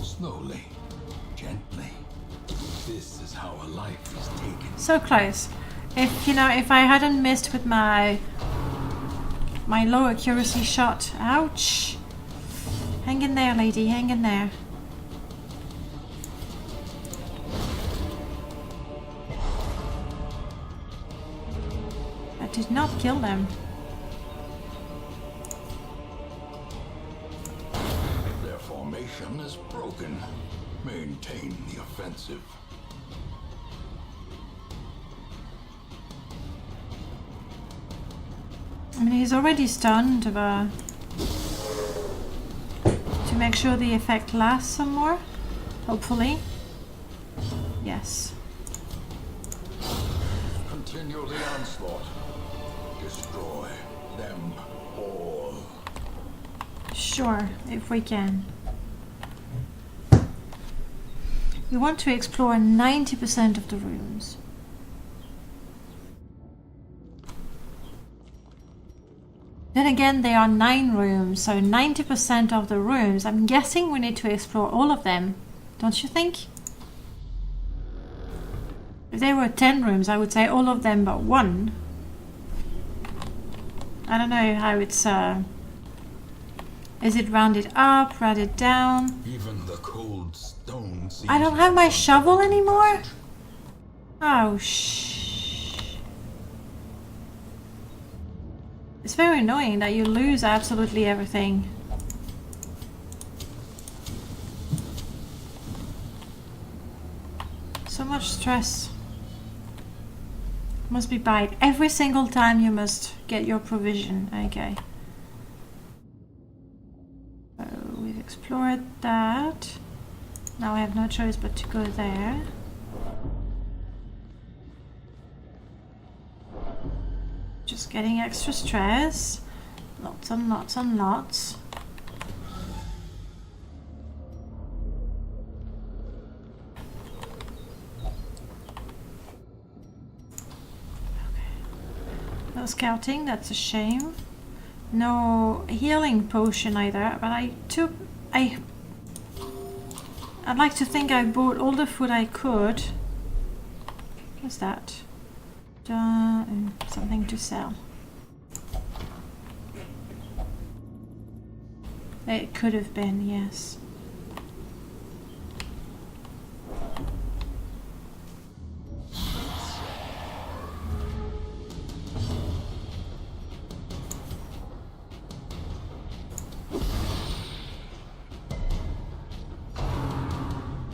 Slowly, gently. This is how a life is taken. So close. If, you know, if I hadn't missed with my low accuracy shot. Ouch! Hang in there, lady. Hang in there. That did not kill them. Their formation is broken. Maintain the offensive. I mean, he's already stunned, but to make sure the effect lasts some more, hopefully. Yes. Continue the onslaught. Destroy them all. Sure, if we can. We want to explore 90% of the rooms. Then again, there are 9 rooms, so 90% of the rooms. I'm guessing we need to explore all of them, don't you think? If there were 10 rooms, I would say all of them but 1. I don't know how it's... Is it rounded up, rounded down? Even the cold stone seems I don't have my shovel anymore? Oh, It's very annoying that you lose absolutely everything. So much stress. Must be bite. Every single time you must get your provision. Okay. So we've explored that. Now I have no choice but to go there. Just getting extra stress. Lots and lots and lots. Okay. No scouting, that's a shame. No healing potion either, but I'd like to think I bought all the food I could. What's that? Something to sell. It could have been, yes.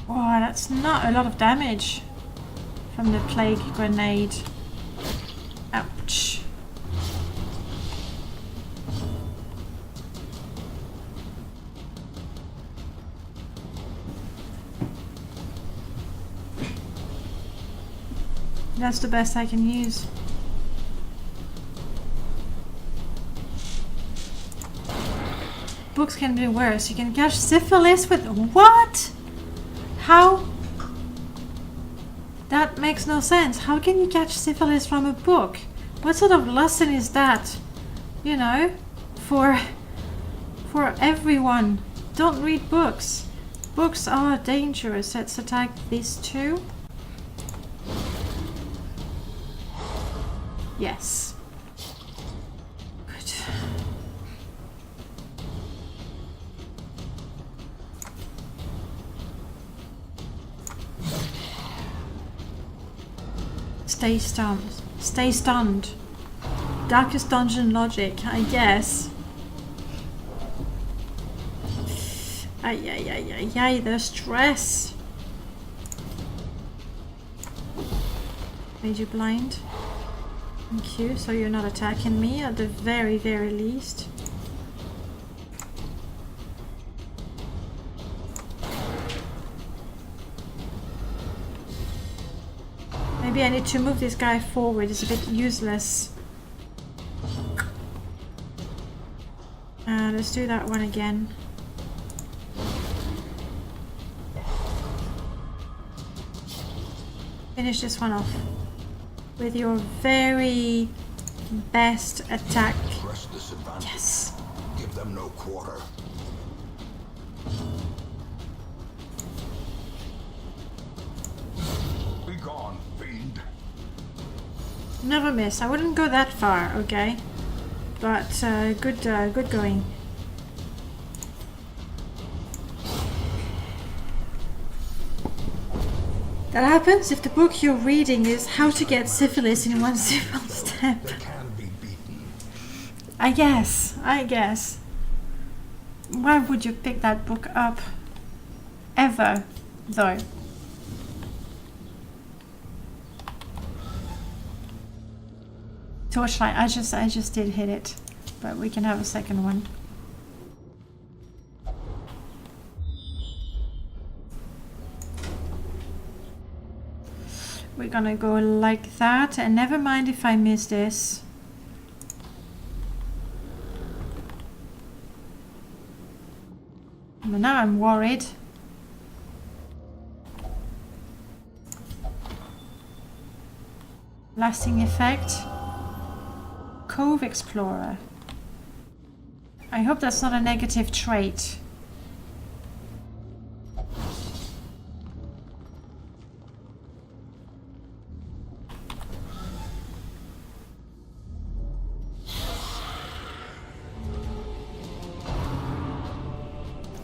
Wow, that's not a lot of damage from the plague grenade. Ouch. That's the best I can use. Books can be worse. You can catch syphilis with... What? How? That makes no sense. How can you catch syphilis from a book? What sort of lesson is that? You know, for everyone. Don't read books. Books are dangerous. Let's attack these two. Yes. Good. Stay stunned. Stay stunned. Darkest dungeon logic, I guess. Ay, ay, ay, ay, ay, the stress. Made you blind. Thank you, so you're not attacking me at the very, very least. Maybe I need to move this guy forward, it's a bit useless. Let's do that one again. Finish this one off with your very best attack. Press this advantage. Yes. Give them no quarter. Be gone, fiend. Never miss. I wouldn't go that far, okay? But good going. That happens if the book you're reading is How to Get Syphilis in One Simple Step. They can be beaten. I guess. Why would you pick that book up? Ever, though. Torchlight, I just did hit it. But we can have a second one. We're gonna go like that, and never mind if I miss this. But now I'm worried. Lasting effect. Cove Explorer. I hope that's not a negative trait.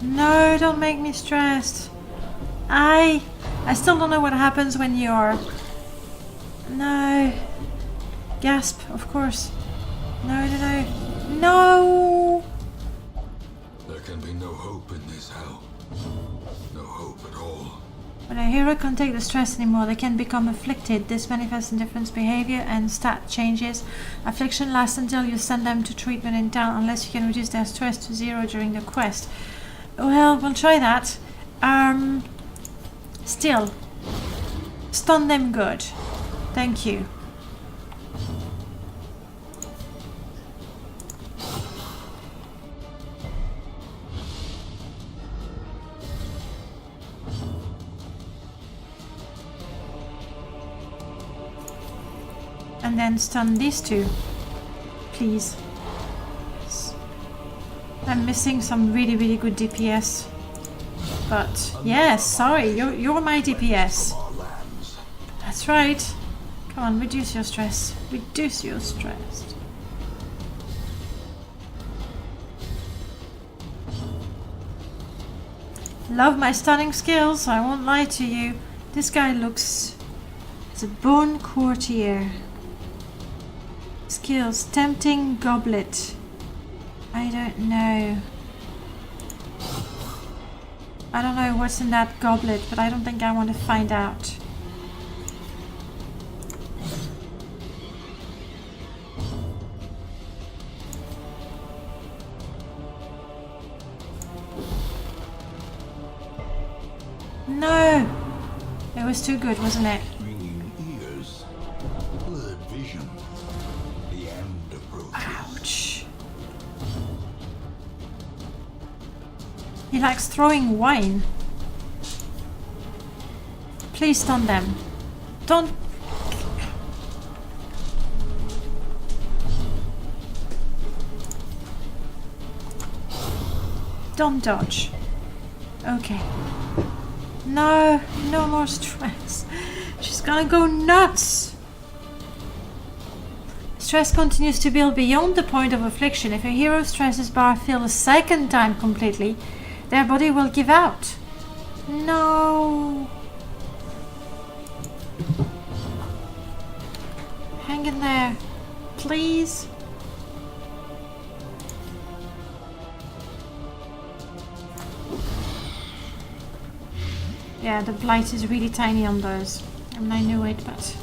No, don't make me stressed. I still don't know what happens when you're... No. Gasp, of course. No. No! There can be no hope in this hell. No hope at all. When a hero can't take the stress anymore, they can become afflicted. This manifests in different behavior and stat changes. Affliction lasts until you send them to treatment in town, unless you can reduce their stress to 0 during the quest. Well, we'll try that. Still. Stun them good. Thank you. And then stun these two, please. Yes. I'm missing some really good DPS, but yes, sorry, you're my DPS. That's right. Come on, reduce your stress. Reduce your stress. Love my stunning skills, I won't lie to you. This guy looks... It's a bone courtier. Skills, tempting goblet. I don't know. I don't know what's in that goblet, but I don't think I want to find out. No! It was too good, wasn't it? Ringing ears. Blurred vision. The end approaches. Ouch. He likes throwing wine. Please stun them. Don't... Don't dodge. Okay. No, no more stress. She's gonna go nuts. Stress continues to build beyond the point of affliction. If a hero's stresses bar fills a second time completely, their body will give out. No. Hang in there, please. Yeah, the blight is really tiny on those. I mean, I knew it, but...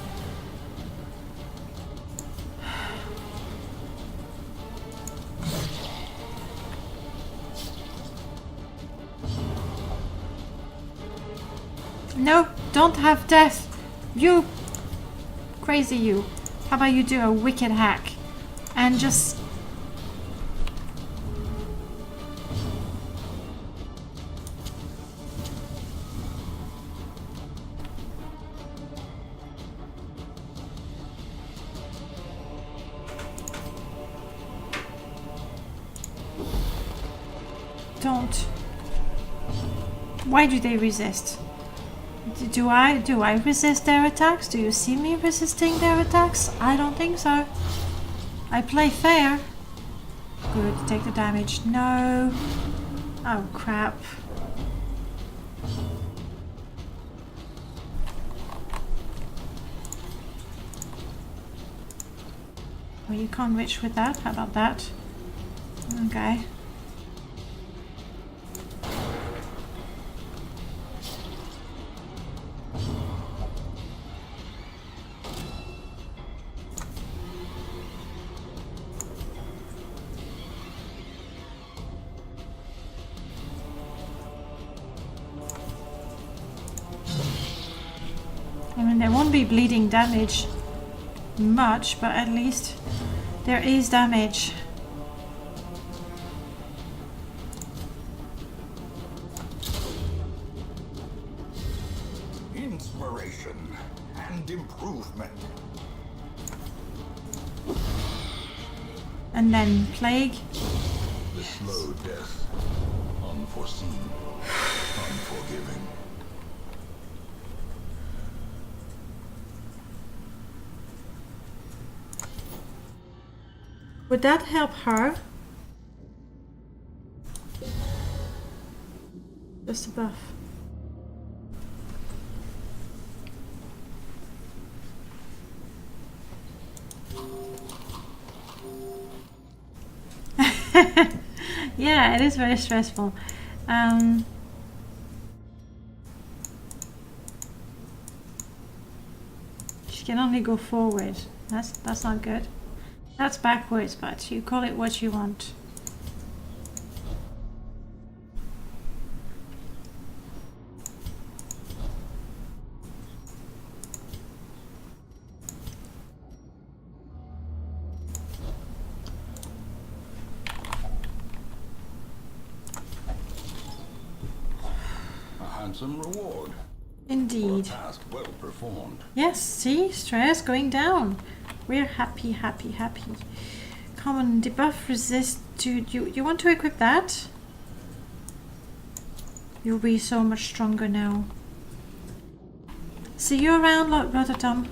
No, don't have death. You... Crazy you. How about you do a wicked hack? And just... Don't. Why do they resist? Do I resist their attacks? Do you see me resisting their attacks? I don't think so. I play fair. Good, take the damage. No. Oh crap. Well, you can't reach with that. How about that? Okay. I mean, there won't be bleeding damage much, but at least there is damage. Inspiration and improvement. And then plague. The slow death. Unforeseen. Unforgiving. Would that help her? Just a buff. Yeah, it is very stressful. She can only go forward. That's not good. That's backwards, but you call it what you want. A handsome reward. Indeed. For a task well performed. Yes, see? Stress going down. We're happy, happy, happy. Common debuff resist to... You want to equip that? You'll be so much stronger now. See you around, Rototom.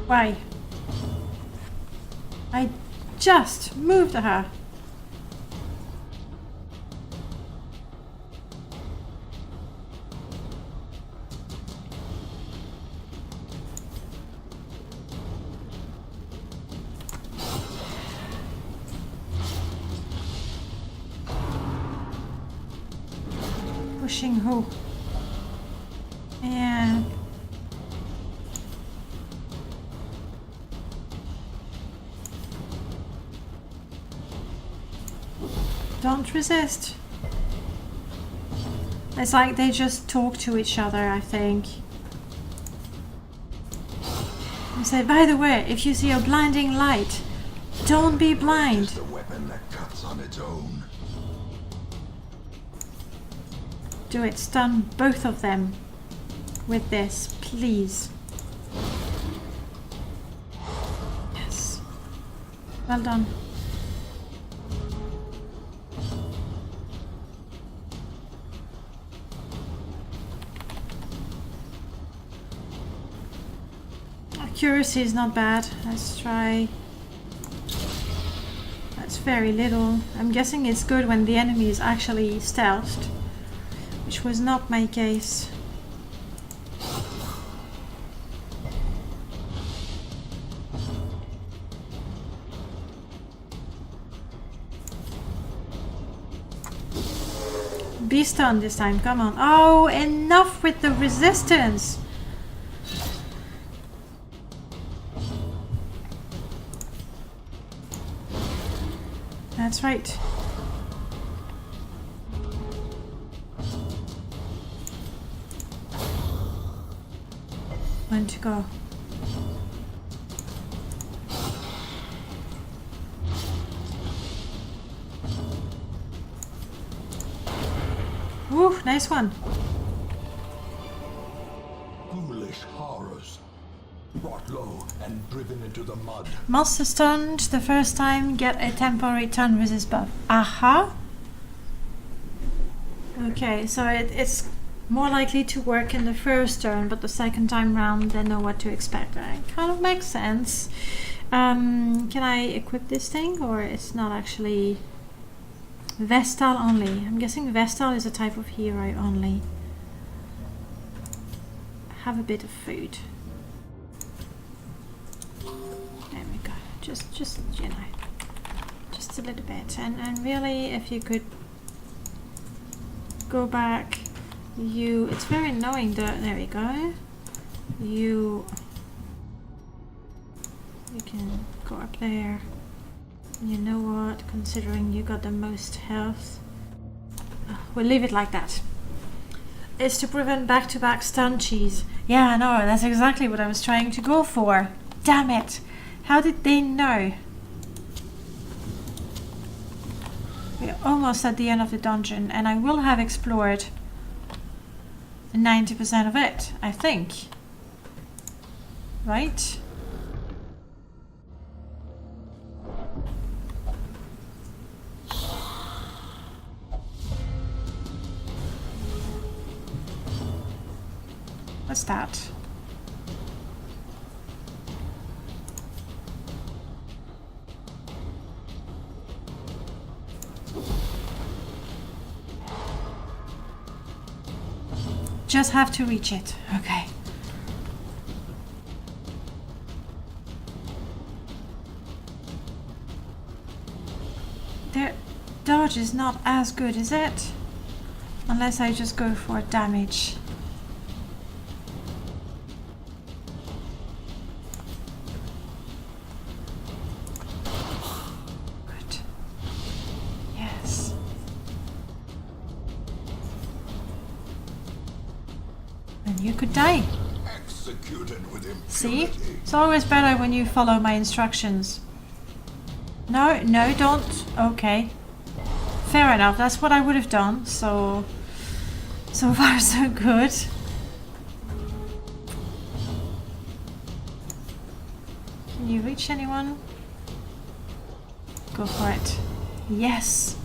Why? I just moved her. Pushing who? Yeah. Don't resist. It's like they just talk to each other, I think. And say, by the way, if you see a blinding light, don't be blind. It's the weapon that cuts on its own. Do it. Stun both of them with this, please. Yes. Well done. Accuracy is not bad. Let's try very little. I'm guessing it's good when the enemy is actually stealthed, which was not my case. Be stunned this time, come on. Oh, enough with the resistance! That's right. When to go? Ooh, nice one. Foolish horrors. Brought low and driven into the mud. Monster stunned the first time, get a temporary turn resist buff. Aha! Okay, so it's more likely to work in the first turn, but the second time round they know what to expect. That kind of makes sense. Can I equip this thing, or it's not actually... Vestal only. I'm guessing Vestal is a type of hero only. Have a bit of food. There we go. Just you know, just a little bit. And really, if you could go back, it's very annoying that there we go. You can go up there. You know what, considering you got the most health, we'll leave it like that. It's to prevent back-to-back stun cheese. Yeah, I know, that's exactly what I was trying to go for. Damn it! How did they know? We're almost at the end of the dungeon, and I will have explored 90% of it, I think. Right? What's that? Just have to reach it. Okay. Their dodge is not as good, is it? Unless I just go for damage. You could die. Executed with impunity. See? It's always better when you follow my instructions. No, don't. Okay. Fair enough, that's what I would have done, so far so good. Can you reach anyone? Go for it. Yes.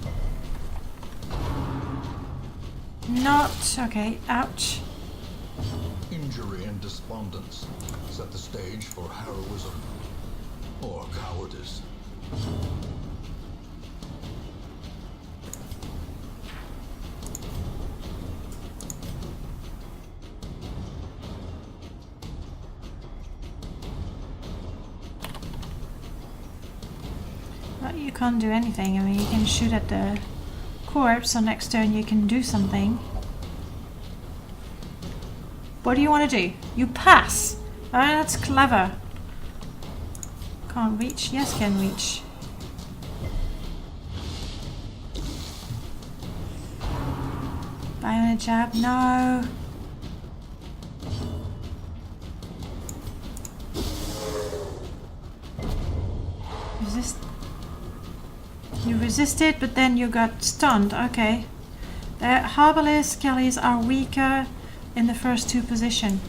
Not. Okay, ouch. Injury and despondence set the stage for heroism or cowardice. Well, you can't do anything. I mean, you can shoot at the corpse, so next turn you can do something. What do you want to do? You pass! Oh, that's clever. Can't reach? Yes, can reach. Bionic jab? No! Resist. You resisted, but then you got stunned. Okay. The Herbalist Kellys are weaker in the first two position.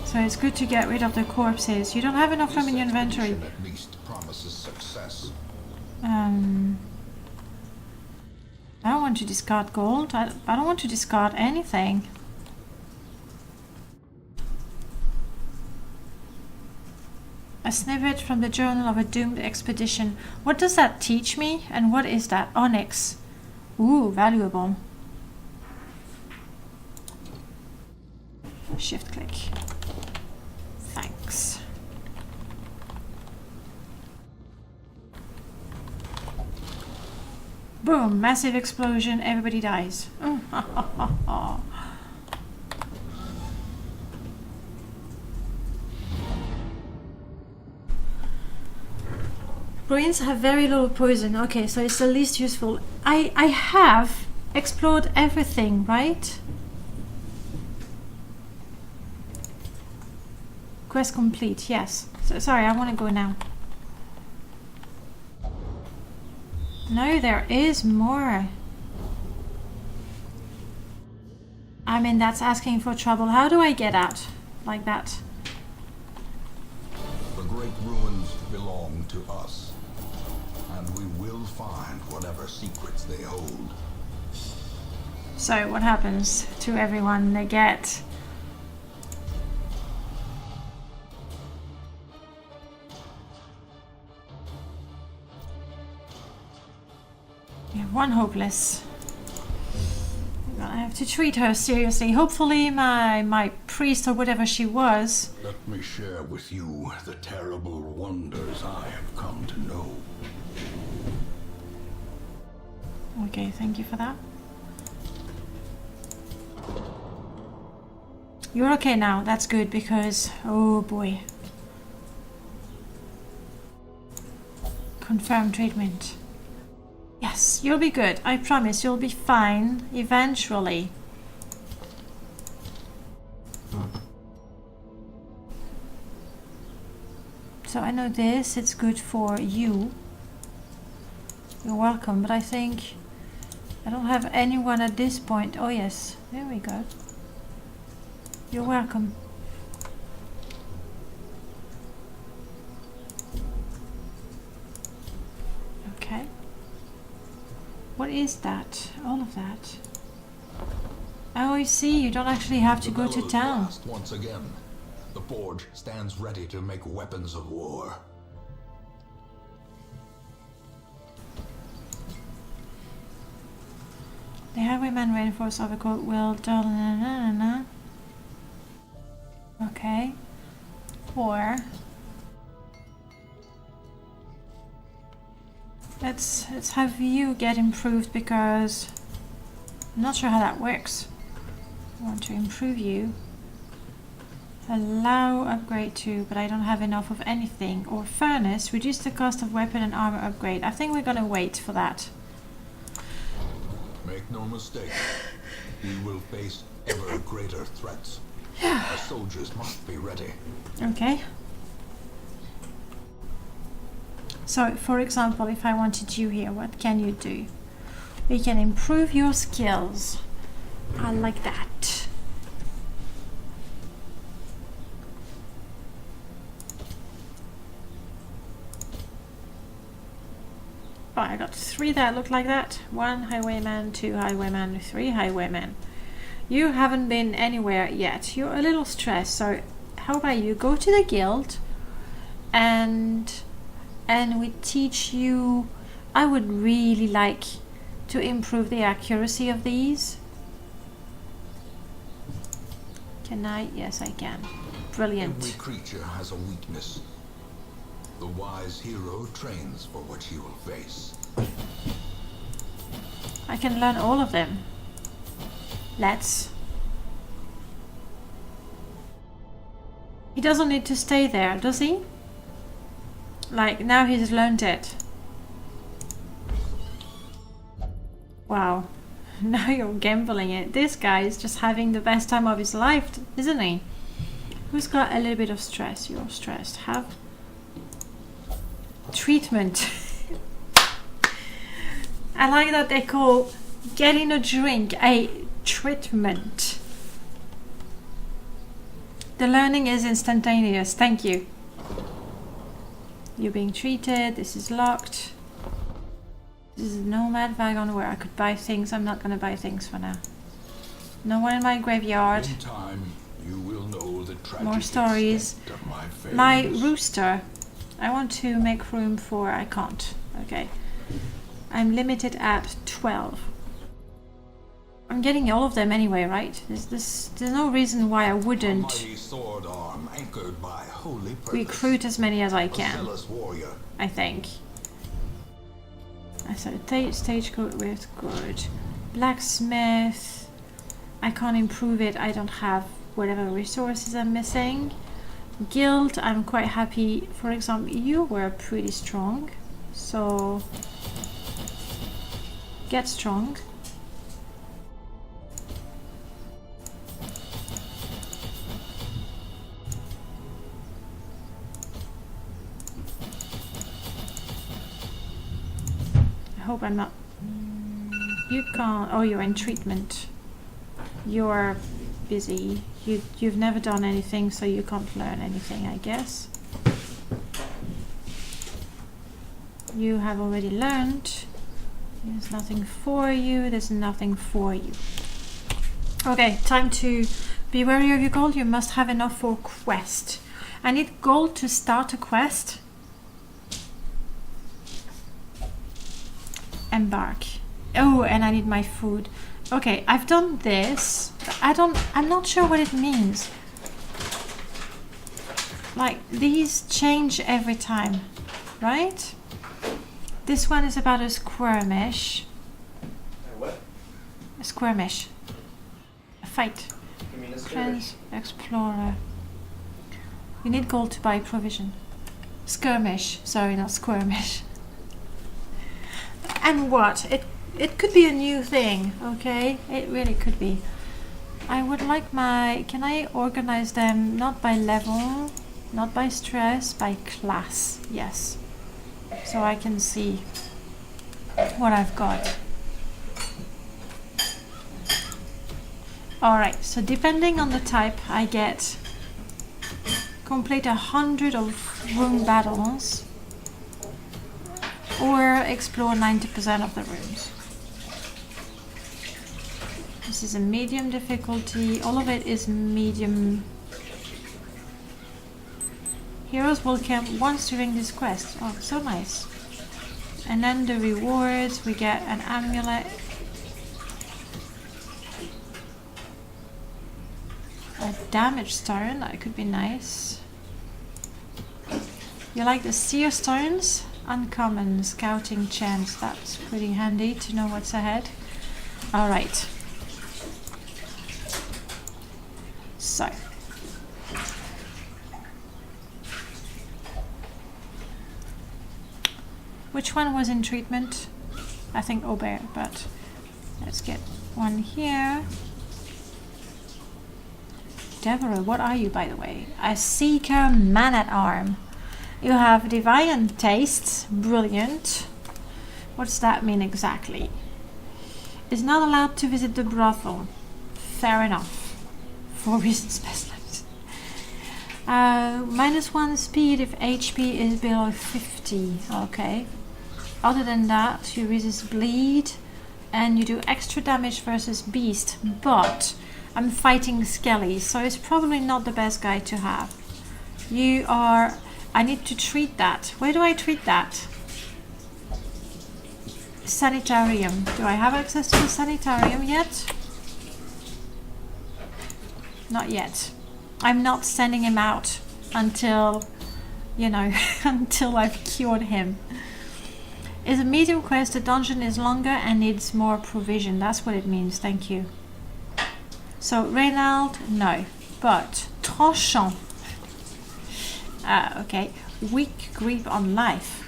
So it's good to get rid of the corpses. You don't have enough room in your inventory. At least promises success. I don't want to discard gold. I don't want to discard anything. A snippet from the journal of a doomed expedition. What does that teach me? And what is that? Onyx. Ooh, valuable. Shift click. Thanks. Boom, massive explosion, everybody dies. Brains have very little poison. Okay, so it's the least useful. I have explored everything, right? Quest complete, yes. So, sorry, I want to go now. No, there is more. I mean, that's asking for trouble. How do I get out? Like that. The great ruins belong to us, and we will find whatever secrets they hold. So what happens to everyone? They get... one hopeless. I have to treat her seriously. Hopefully my priest or whatever she was. Let me share with you the terrible wonders I have come to know. Okay, thank you for that. You're okay now. That's good because... oh boy. Confirmed treatment. Yes, you'll be good. I promise you'll be fine eventually. So I know this, it's good for you. You're welcome, but I think I don't have anyone at this point. Oh yes, there we go. You're welcome. Okay. What is that? All of that? Oh, I see. You don't actually have to go to town. Blast once again. The forge stands ready to make weapons of war. The highwayman reinforced overcoat will... Okay. Or... Let's have you get improved because I'm not sure how that works. I want to improve you. Allow upgrade to, but I don't have enough of anything. Or furnace, reduce the cost of weapon and armor upgrade. I think we're gonna wait for that. Make no mistake, we will face ever greater threats. Our soldiers must be ready. Okay. So, for example, if I wanted you here, what can you do? We can improve your skills. I like that. Oh, I got 3 that look like that. 1 highwayman, 2 highwayman, 3 highwaymen. You haven't been anywhere yet. You're a little stressed, so how about you go to the guild and we teach you. I would really like to improve the accuracy of these. Can I? Yes, I can. Brilliant. Every creature has a weakness. The wise hero trains for what he will face. I can learn all of them. Let's. He doesn't need to stay there, does he? Like, now he's learned it. Wow. Now you're gambling it. This guy is just having the best time of his life, isn't he? Who's got a little bit of stress? You're stressed. Have treatment. I like that they call getting a drink a treatment. The learning is instantaneous. Thank you. You're being treated. This is locked. This is a nomad wagon where I could buy things. I'm not going to buy things for now. No one in my graveyard. In time, you will know the tragic More stories. extent of my My failures. rooster. I want to make room for... I can't. Okay. I'm limited at 12. I'm getting all of them anyway, right? There's no reason why I A wouldn't mighty sword arm anchored by holy purpose. recruit as many as I A can, zealous warrior. I think. I said stagecoach with good. Blacksmith. I can't improve it. I don't have whatever resources I'm missing. Guild, I'm quite happy. For example, you were pretty strong. So get strong. I hope I'm not... You can't... Oh, you're in treatment. You're busy. You've never done anything, so you can't learn anything, I guess. You have already learned. There's nothing for you. There's nothing for you. Okay, time to be wary of your gold. You must have enough for quest. I need gold to start a quest. Embark. Oh, and I need my food. Okay, I've done this. But I'm not sure what it means. Like, these change every time, right? This one is about a skirmish. What? A skirmish. A fight. You mean a Friends, explorer. You need gold to buy provision. Skirmish. Sorry, not skirmish. And what? It could be a new thing, okay? It really could be. I would like my... Can I organize them not by level, not by stress, by class? Yes. So I can see what I've got. Alright, so depending on the type, I get complete 100 of room battles or explore 90% of the rooms. This is a medium difficulty. All of it is medium. Heroes will camp once during this quest. Oh, so nice. And then the rewards, we get an amulet. A damage stone, that could be nice. You like the seer stones? Uncommon scouting chance, that's pretty handy to know what's ahead. Alright. So. Which one was in treatment? I think Aubert, but let's get one here. Deborah, what are you, by the way? A seeker man-at-arm. You have divine tastes. Brilliant. What does that mean exactly? Is not allowed to visit the brothel. Fair enough. For reasons best left. -1 speed if HP is below 50. Okay. Other than that, you resist bleed and you do extra damage versus beast, but I'm fighting skellies, so it's probably not the best guy to have. You are... I need to treat that. Where do I treat that? Sanitarium. Do I have access to the sanitarium yet? Not yet. I'm not sending him out until, you know, until I've cured him. Is a medium quest, the dungeon is longer and needs more provision. That's what it means, thank you. So, Reynald, no. But, tranchant. Okay. Weak grip on life.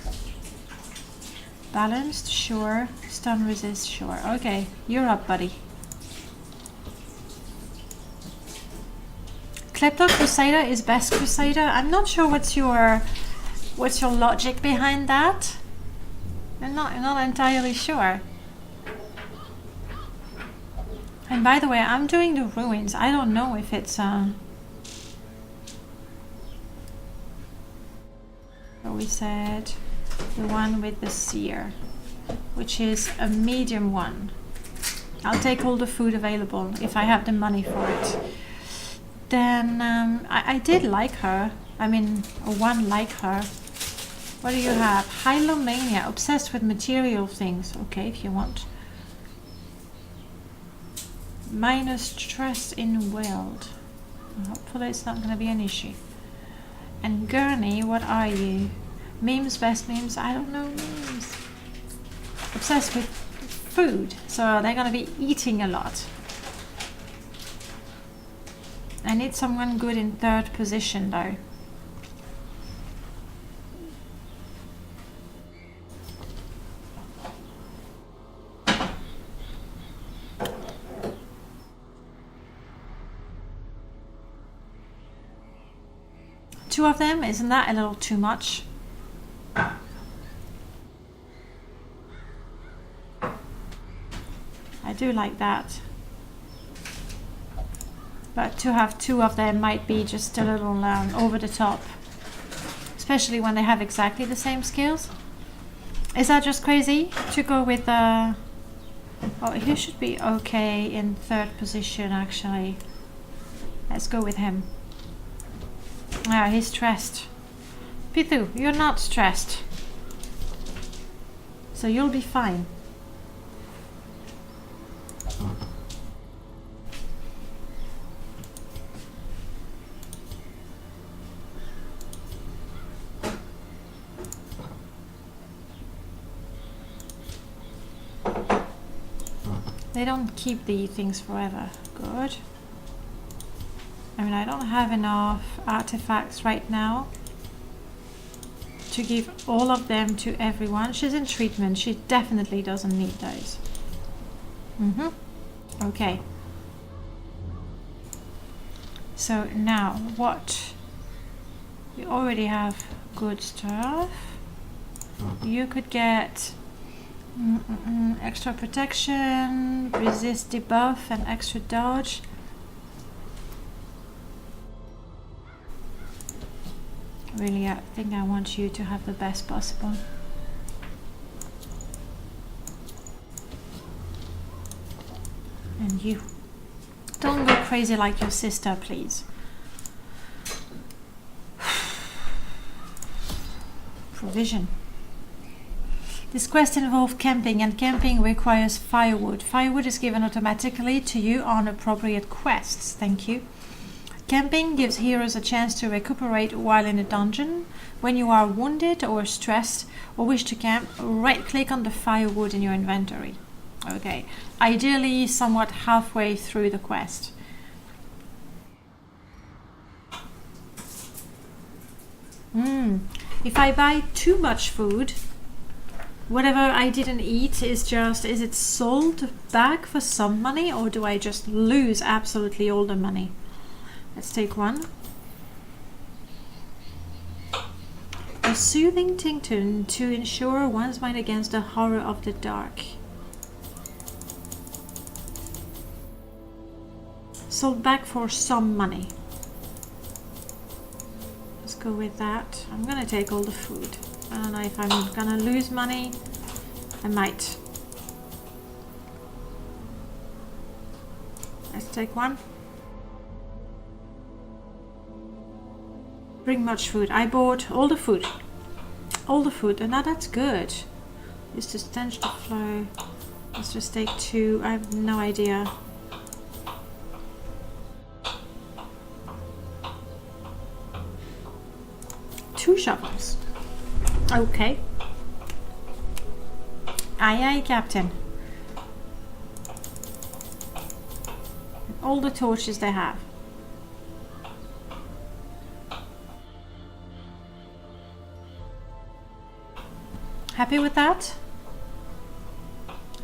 Balanced, sure. Stun resist, sure. Okay, you're up, buddy. Klepto Crusader is best Crusader. I'm not sure what's your logic behind that. I'm not entirely sure. And by the way, I'm doing the ruins. I don't know if it's so we said the one with the seer, which is a medium one. I'll take all the food available if I have the money for it. then I did like her. I mean, one like her. What do you have? Hylomania, obsessed with material things. Okay, if you want. Minor stress in world. Hopefully it's not going to be an issue. And Gurney, what are you? Memes, best memes? I don't know memes. Obsessed with food, so they're going to be eating a lot. I need someone good in third position though. Two of them, isn't that a little too much? I do like that. But to have two of them might be just a little over the top. Especially when they have exactly the same skills. Is that just crazy to go with oh, he should be okay in third position actually. Let's go with him. Yeah, he's stressed. Pithu, you're not stressed. So you'll be fine. They don't keep the things forever. Good. I mean, I don't have enough artifacts right now to give all of them to everyone. She's in treatment. She definitely doesn't need those. Okay. So now what? We already have good stuff. You could get extra protection, resist debuff, and extra dodge. Really, I think I want you to have the best possible. And you. Don't go crazy like your sister, please. Provision. This quest involves camping, and camping requires firewood. Firewood is given automatically to you on appropriate quests. Thank you. Camping gives heroes a chance to recuperate while in a dungeon. When you are wounded or stressed or wish to camp, right-click on the firewood in your inventory. Okay, ideally somewhat halfway through the quest. If I buy too much food, whatever I didn't eat is it sold back for some money, or do I just lose absolutely all the money? Let's take one. A soothing tincture to ensure one's mind against the horror of the dark. Sold back for some money. Let's go with that. I'm gonna take all the food. I don't know if I'm gonna lose money. I might. Let's take one. Bring much food. I bought all the food. All the food. And now that's good. Use to stench the flow. Let's just take two. I have no idea. Two shovels. Okay. Aye aye, Captain. All the torches they have. Happy with that?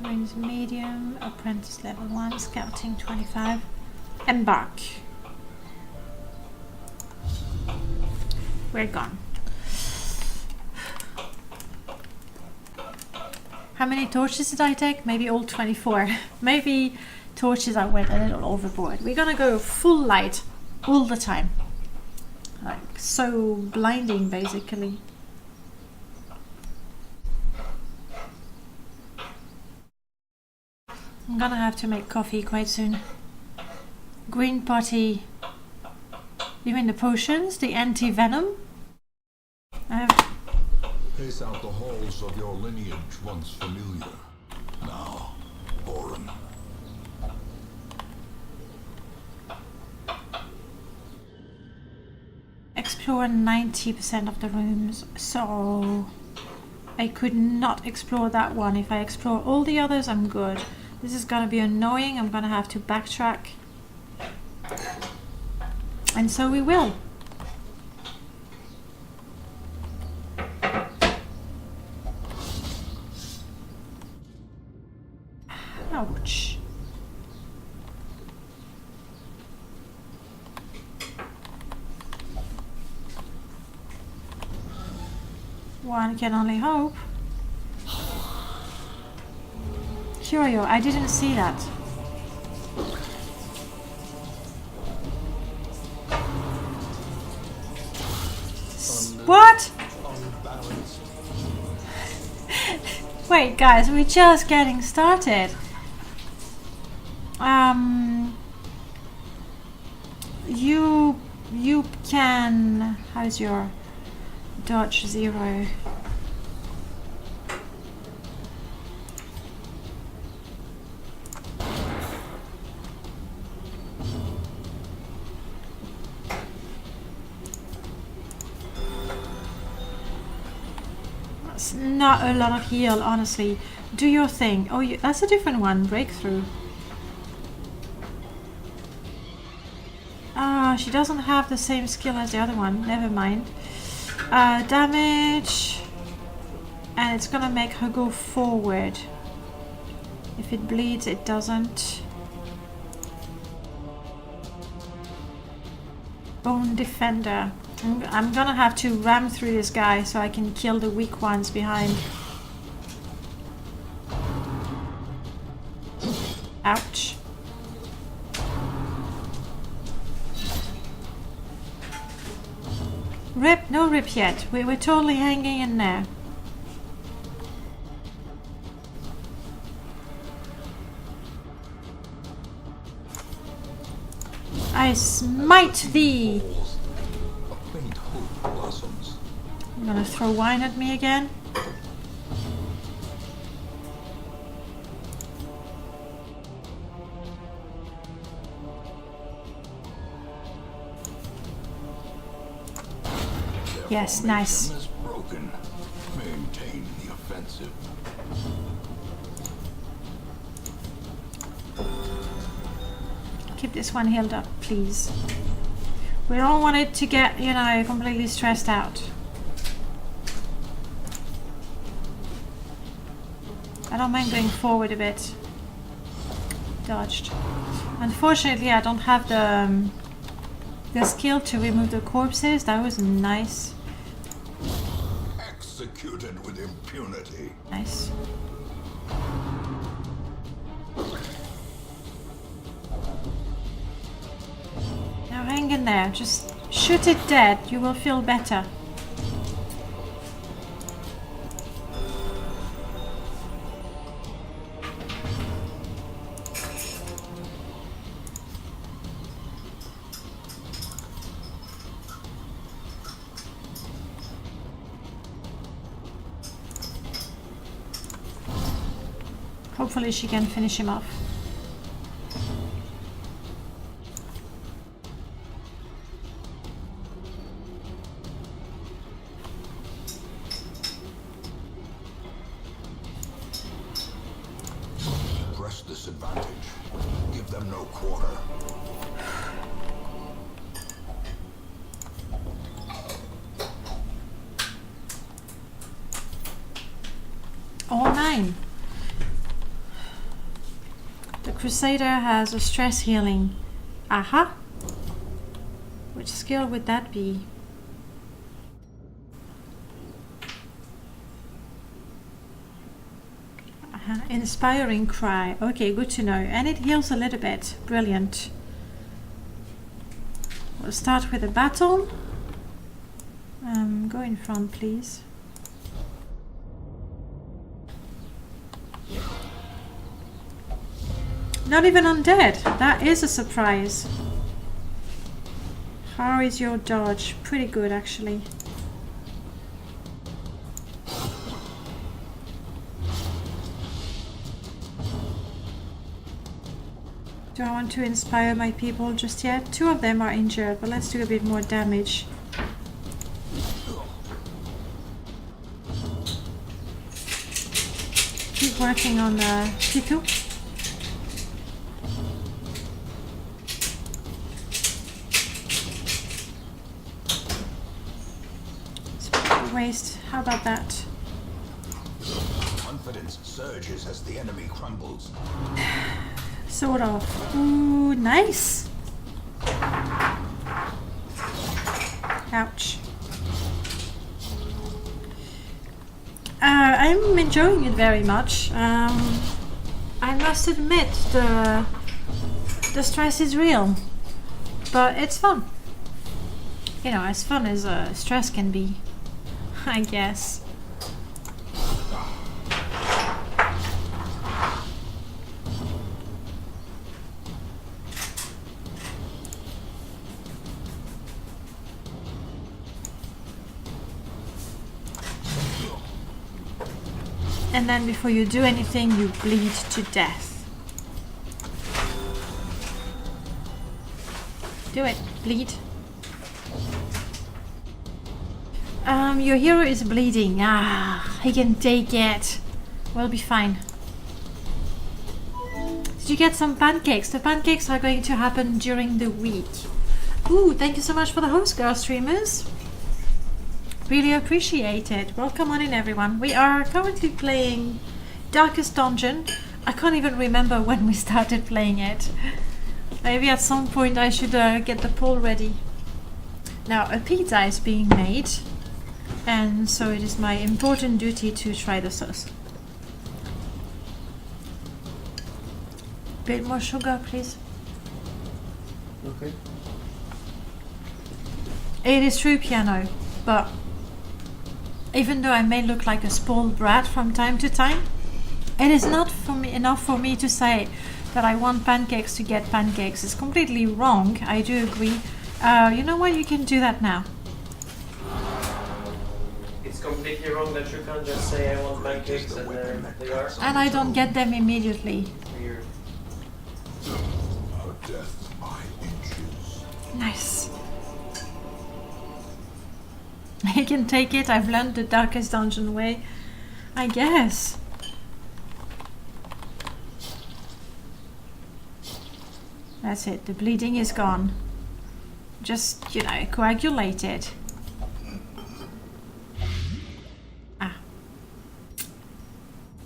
Range medium, apprentice level 1, scouting 25. Embark. We're gone. How many torches did I take? Maybe all 24. Maybe torches I went a little overboard. We're gonna go full light all the time. Like, so blinding basically. I'm gonna have to make coffee quite soon. Green potty You mean the potions? The anti-venom? Pace out the halls of your lineage once familiar. Now, Orin. Explore 90% of the rooms, so I could not explore that one. If I explore all the others, I'm good. This is gonna be annoying. I'm gonna have to backtrack. And so we will. Ouch. One can only hope. Curio, I didn't see that. What? Wait, guys, we're just getting started. You can. How's your dodge 0? That's not a lot of heal, honestly. Do your thing. Oh, that's a different one. Breakthrough. Ah, she doesn't have the same skill as the other one. Never mind. Damage. And it's gonna make her go forward. If it bleeds, it doesn't. Bone Defender. I'm gonna have to ram through this guy so I can kill the weak ones behind. Ouch. Rip? No rip yet. We're totally hanging in there. I smite thee! A faint hope blossoms. You're gonna throw wine at me again? Yes, nice. Is broken. Maintain the offensive. Keep this one healed up, please. We don't want it to get, you know, completely stressed out. I don't mind going forward a bit. Dodged. Unfortunately, I don't have the skill to remove the corpses. That was nice. Executed with impunity. Nice. Now hang in there. Just shoot it dead. You will feel better. Hopefully she can finish him off. Press this advantage. Give them no quarter. All 9. The Crusader has a stress healing. Aha! Which skill would that be? Inspiring Cry. Okay, good to know. And it heals a little bit. Brilliant. We'll start with a battle. Go in front, please. Not even undead. That is a surprise. How is your dodge? Pretty good, actually. Do I want to inspire my people just yet? 2 of them are injured, but let's do a bit more damage. Keep working on Piku. Waste. How about that? Confidence surges as the enemy crumbles. Sort of. Ooh, nice. Ouch. I'm enjoying it very much. I must admit the stress is real, but it's fun. You know, as fun as stress can be, I guess. And then before you do anything, you bleed to death. Do it. Bleed. Your hero is bleeding. Ah, he can take it. We'll be fine. Did you get some pancakes? The pancakes are going to happen during the week. Ooh, thank you so much for the host, girl streamers. Really appreciate it. Welcome on in, everyone. We are currently playing Darkest Dungeon. I can't even remember when we started playing it. Maybe at some point I should get the poll ready. Now, a pizza is being made, and so it is my important duty to try the sauce. Bit more sugar, please. Okay. It is true, piano, but even though I may look like a spoiled brat from time to time, it is not enough for me to say that I want pancakes to get pancakes. It's completely wrong. I do agree. You know what? You can do that now. It's completely wrong that you can't just say I want pancakes and there they are. And I don't get them immediately. Weird. Our death by inches. Nice. I can take it. I've learned the Darkest Dungeon way, I guess. That's it. The bleeding is gone. Just, you know, coagulate it. Ah.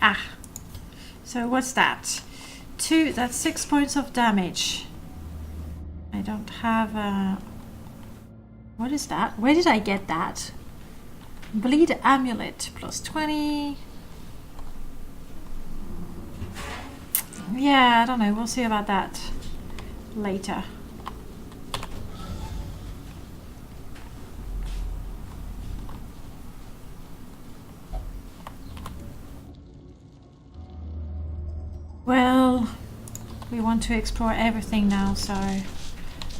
Ah. So what's that? 2, that's 6 points of damage. I don't have what is that? Where did I get that? Bleed amulet plus 20. Yeah, I don't know. We'll see about that later. Well, we want to explore everything now, so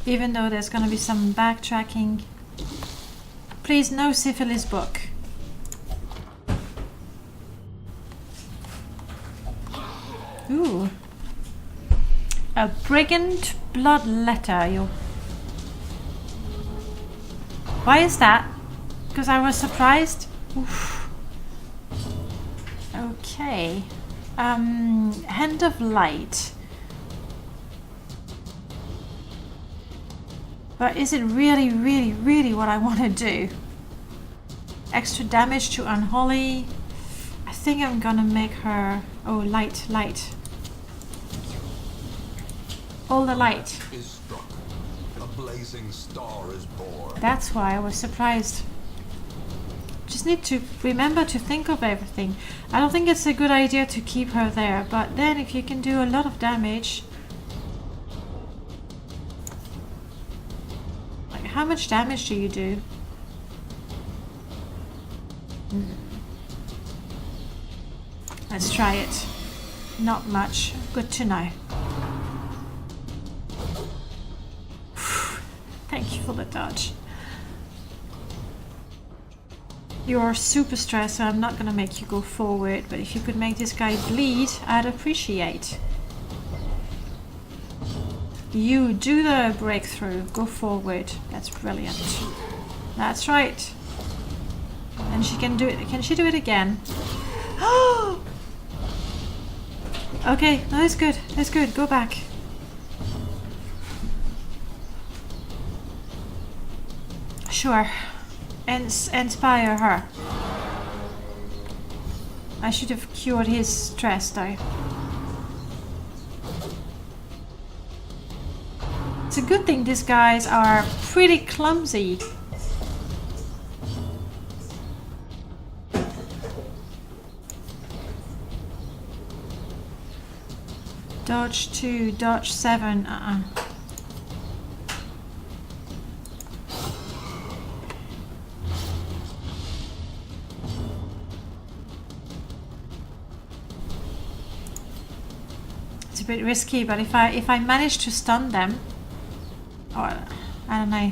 even though there's going to be some backtracking, please, no syphilis book. Ooh. A brigand blood letter. Why is that? Because I was surprised? Oof. Okay. Hand of Light. But is it really, really, really what I want to do? Extra damage to Unholy. I think I'm gonna make her... Oh, light, light. All the light. Is struck. A blazing star is born. That's why I was surprised. Just need to remember to think of everything. I don't think it's a good idea to keep her there, but then if you can do a lot of damage... Like, how much damage do you do? Let's try it. Not much. Good to know. Thank you for the dodge. You're super stressed, so I'm not gonna make you go forward, but if you could make this guy bleed, I'd appreciate. You do the breakthrough, go forward. That's brilliant. That's right. And she can do it. Can she do it again? Oh! Okay, no, that's good. That's good. Go back. Sure. Inspire her. I should have cured his stress though. It's a good thing these guys are pretty clumsy. Dodge 2, dodge 7, It's a bit risky, but if I manage to stun them, or I don't know.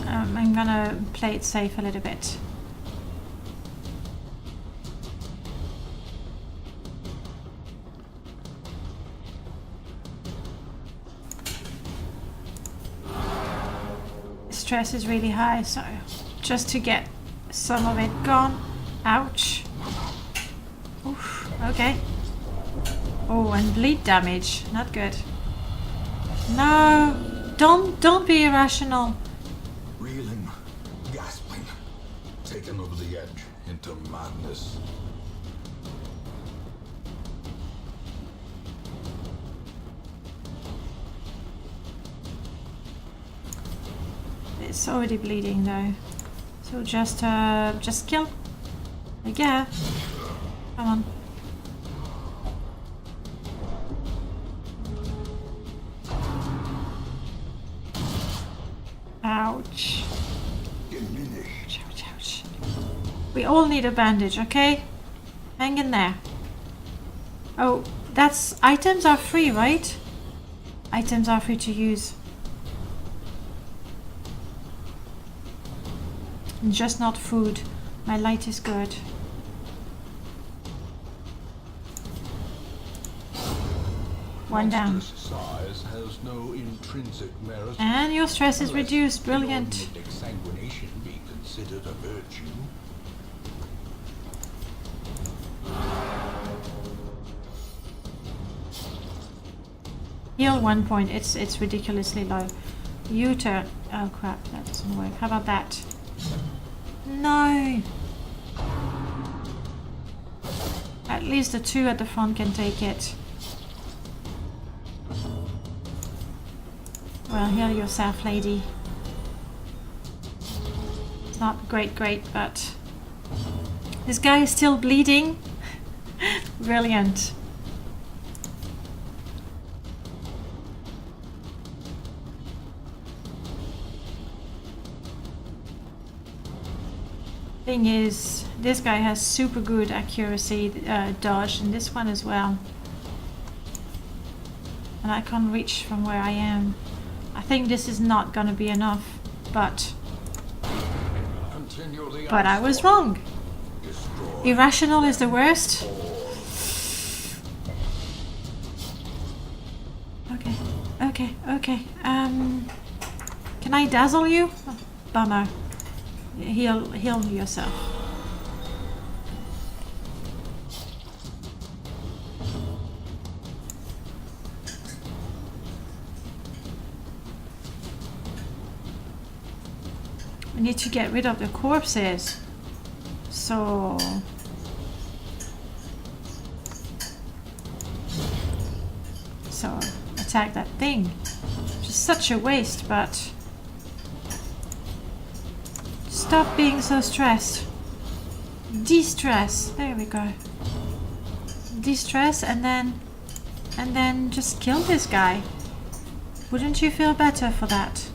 I'm gonna play it safe a little bit. Stress is really high, so just to get some of it gone. Ouch. Oof, okay. Oh, and bleed damage. Not good. No, don't be irrational. Reeling, gasping, taken over the edge into madness. It's already bleeding though, so just kill. Yeah, come on. Ouch. Ouch, ouch, ouch. We all need a bandage, okay? Hang in there. Oh, that's items are free, right? Items are free to use. Just not food. My light is good. One down. Size has no intrinsic merit. And your stress is reduced. Brilliant. Exsanguination be considered a virtue. Heal 1 point. It's ridiculously low. U-turn. Oh crap, that doesn't work. How about that? No. At least the two at the front can take it. Well, heal yourself, lady. It's not great, but this guy is still bleeding. Brilliant. Thing is, this guy has super good accuracy, dodge, and this one as well. And I can't reach from where I am. I think this is not gonna be enough, but I was wrong. Irrational is the worst. Okay. Can I dazzle you? Oh, bummer. Heal yourself. We need to get rid of the corpses. So attack that thing. Just such a waste, but stop being so stressed. De-stress. There we go. De-stress and then just kill this guy. Wouldn't you feel better for that?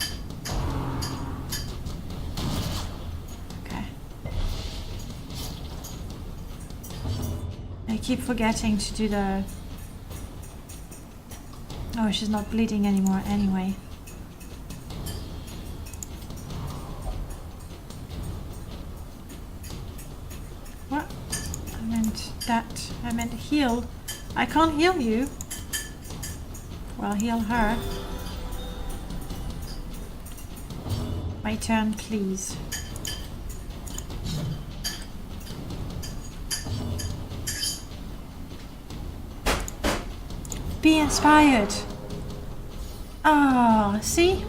I keep forgetting to do the... Oh, she's not bleeding anymore anyway. What? I meant that. I meant heal. I can't heal you. Well, heal her. My turn, please. Be inspired. Ah, see?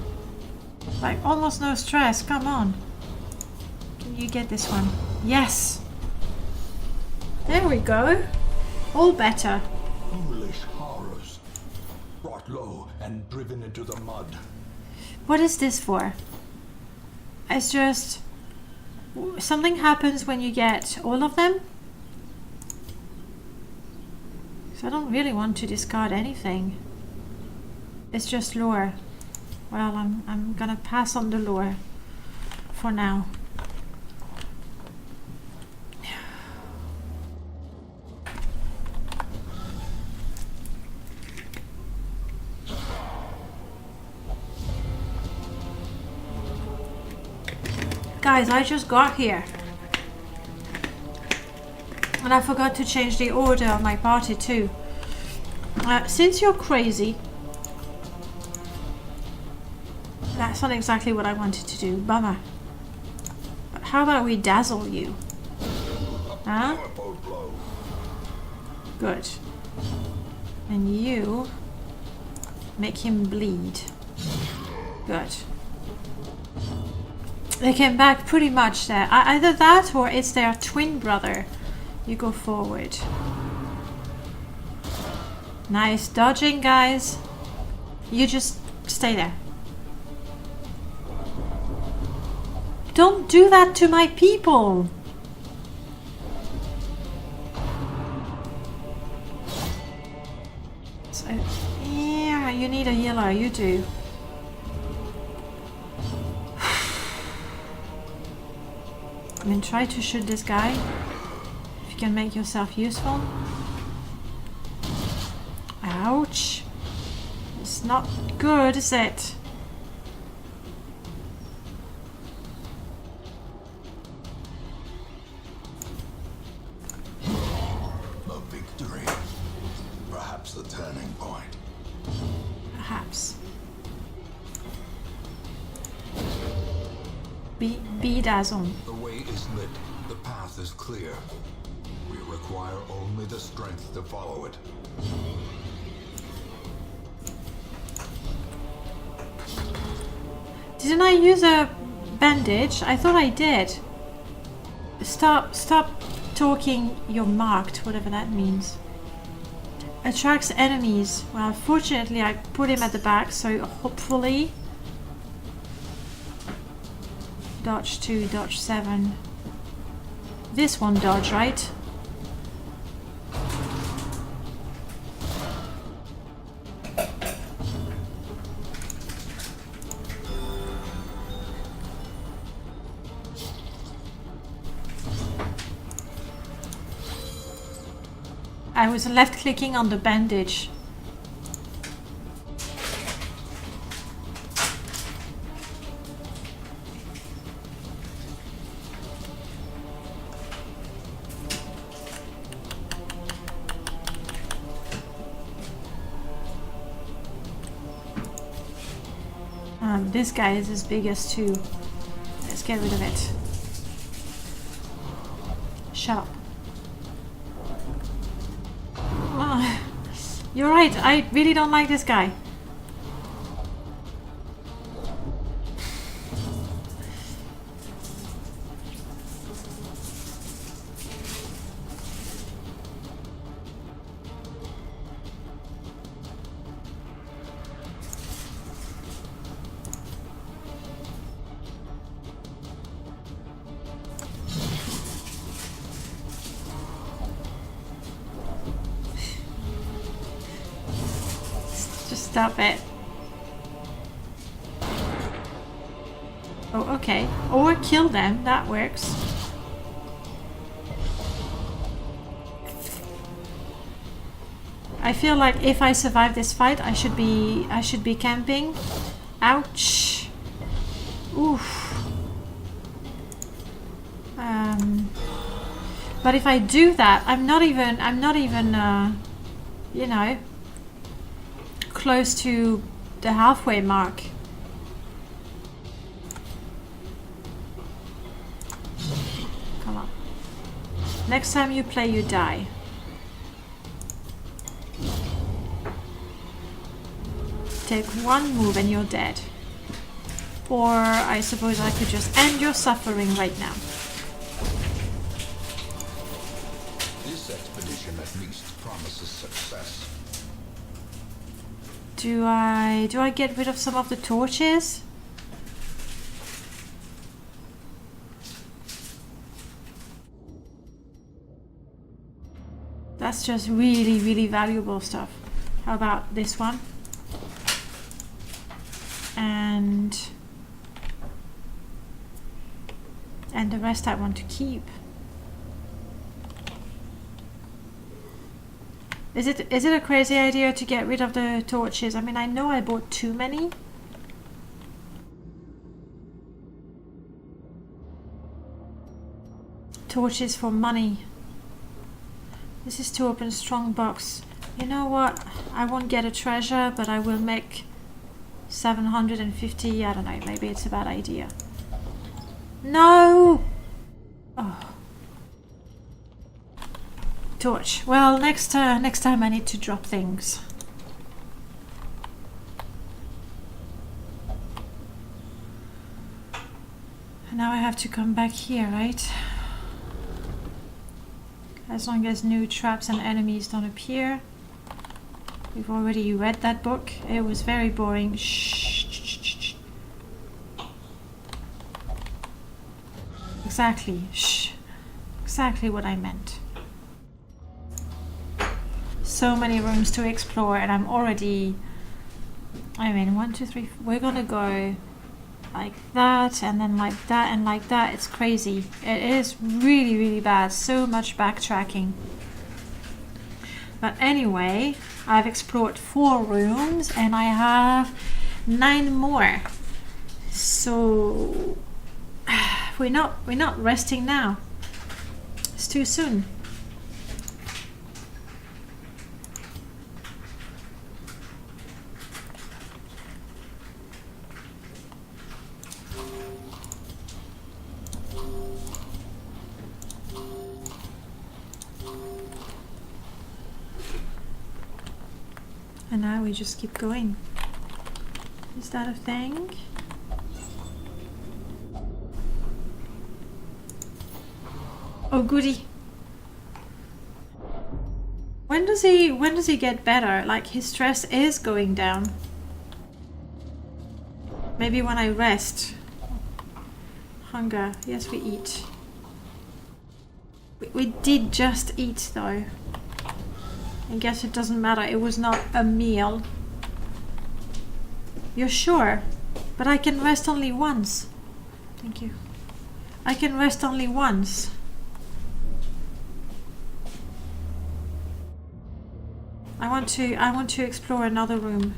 Like almost no stress. Come on. Can you get this one? Yes. There we go. All better. Foolish horrors. Brought low and driven into the mud. What is this for? It's just... something happens when you get all of them? So I don't really want to discard anything. It's just lore. Well, I'm gonna pass on the lore for now. Guys, I just got here. And I forgot to change the order of my party too. Since you're crazy, that's not exactly what I wanted to do. Bummer. But how about we dazzle you? Huh? Good. And you make him bleed. Good. They came back pretty much there. Either that or it's their twin brother. You go forward. Nice dodging, guys. You just stay there. Don't do that to my people. So, yeah, you need a healer. You do. I mean, try to shoot this guy. If you can make yourself useful. Ouch. It's not good, is it? A victory. Perhaps the turning point. Perhaps. Be dazzled. The way is lit. The path is clear. We require only the strength to follow it. Didn't I use a bandage? I thought I did. Stop talking. You're marked, whatever that means. Attracts enemies. Well, fortunately I put him at the back, so hopefully... Dodge 2, dodge 7. This one dodge, right? I was left clicking on the bandage. This guy is as big as 2. Let's get rid of it. Shut up. Oh, you're right, I really don't like this guy. Stop it. Oh, okay. Or kill them. That works. I feel like if I survive this fight, I should be camping. Ouch. Oof. But if I do that, I'm not even you know, close to the halfway mark. Come on. Next time you play, you die. Take one move and you're dead. Or I suppose I could just end your suffering right now. This expedition at least promises success. Do I get rid of some of the torches? That's just really, really valuable stuff. How about this one? And the rest I want to keep. Is it a crazy idea to get rid of the torches? I mean, I know I bought too many. Torches for money. This is to open strong box. You know what? I won't get a treasure, but I will make 750. I don't know. Maybe it's a bad idea. No! Oh. Torch. Well, next time I need to drop things. And now I have to come back here, right? As long as new traps and enemies don't appear. We've already read that book. It was very boring. Shh. Exactly. Shh. Exactly what I meant. So many rooms to explore, and I'm already... I mean, 1, 2, 3... We're gonna go like that, and then like that, and like that. It's crazy. It is really, really bad. So much backtracking. But anyway, I've explored 4 rooms, and I have 9 more. So we're not resting now. It's too soon. And now we just keep going. Is that a thing? Oh goody. When does he get better? Like, his stress is going down. Maybe when I rest. Hunger. Yes, we eat. We did just eat though. I guess it doesn't matter. It was not a meal. You're sure? But I can rest only once. Thank you. I can rest only once. I want to explore another room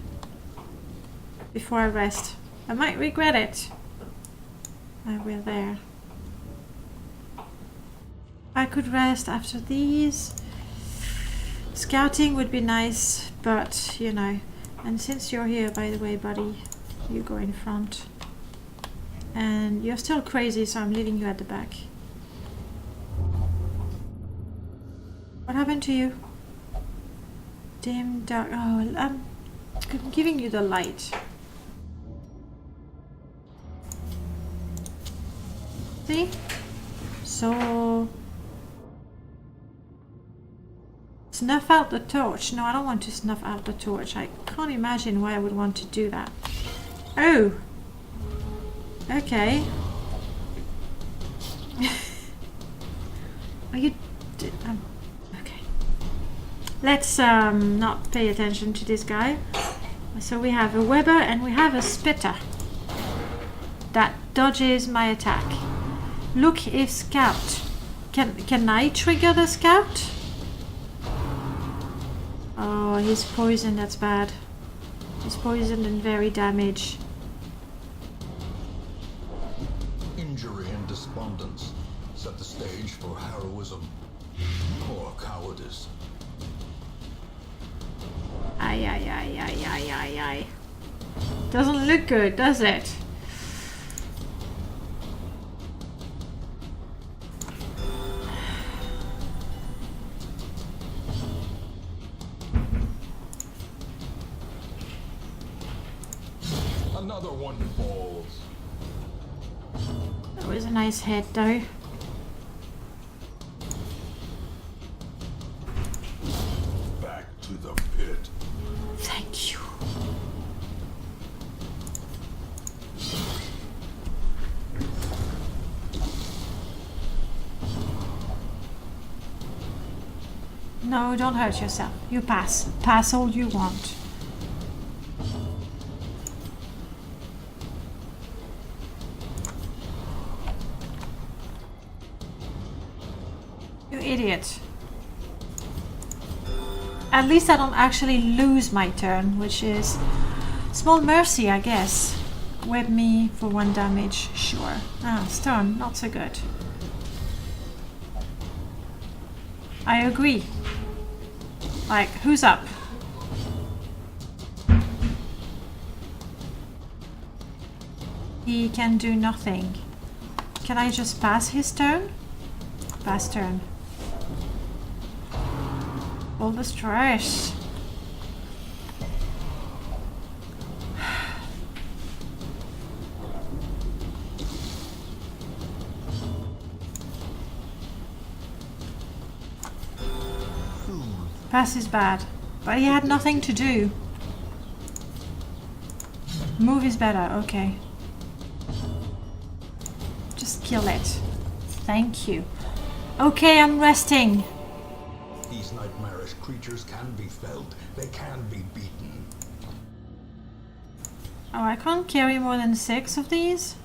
before I rest. I might regret it. I will there. I could rest after these. Scouting would be nice, but you know. And since you're here, by the way, buddy, you go in front. And you're still crazy, so I'm leaving you at the back. What happened to you? Dim, dark. Oh, I'm giving you the light. See? So... Snuff out the torch. No, I don't want to snuff out the torch. I can't imagine why I would want to do that. Oh! Okay. Are you... okay. Let's not pay attention to this guy. So we have a Weber and we have a Spitter. That dodges my attack. Look if Scout. Can I trigger the Scout? Oh, he's poisoned, that's bad. He's poisoned and very damaged. Injury and despondence set the stage for heroism or cowardice. Ay, ay, ay, ay, ay, ay, ay. Doesn't look good, does it? Another one falls. That was a nice hit, though. Back to the pit. Thank you. No, don't hurt yourself. You pass. Pass all you want. You idiot. At least I don't actually lose my turn, which is small mercy, I guess. Web me for 1 damage, sure. Ah, stun, not so good. I agree. Like, who's up? He can do nothing. Can I just pass his turn? Pass turn. All the stress. Pass is bad, but he had nothing to do. Move is better, okay. Just kill it. Thank you. Okay, I'm resting. These nightmarish creatures can be felled. They can be beaten. Oh, I can't carry more than 6 of these?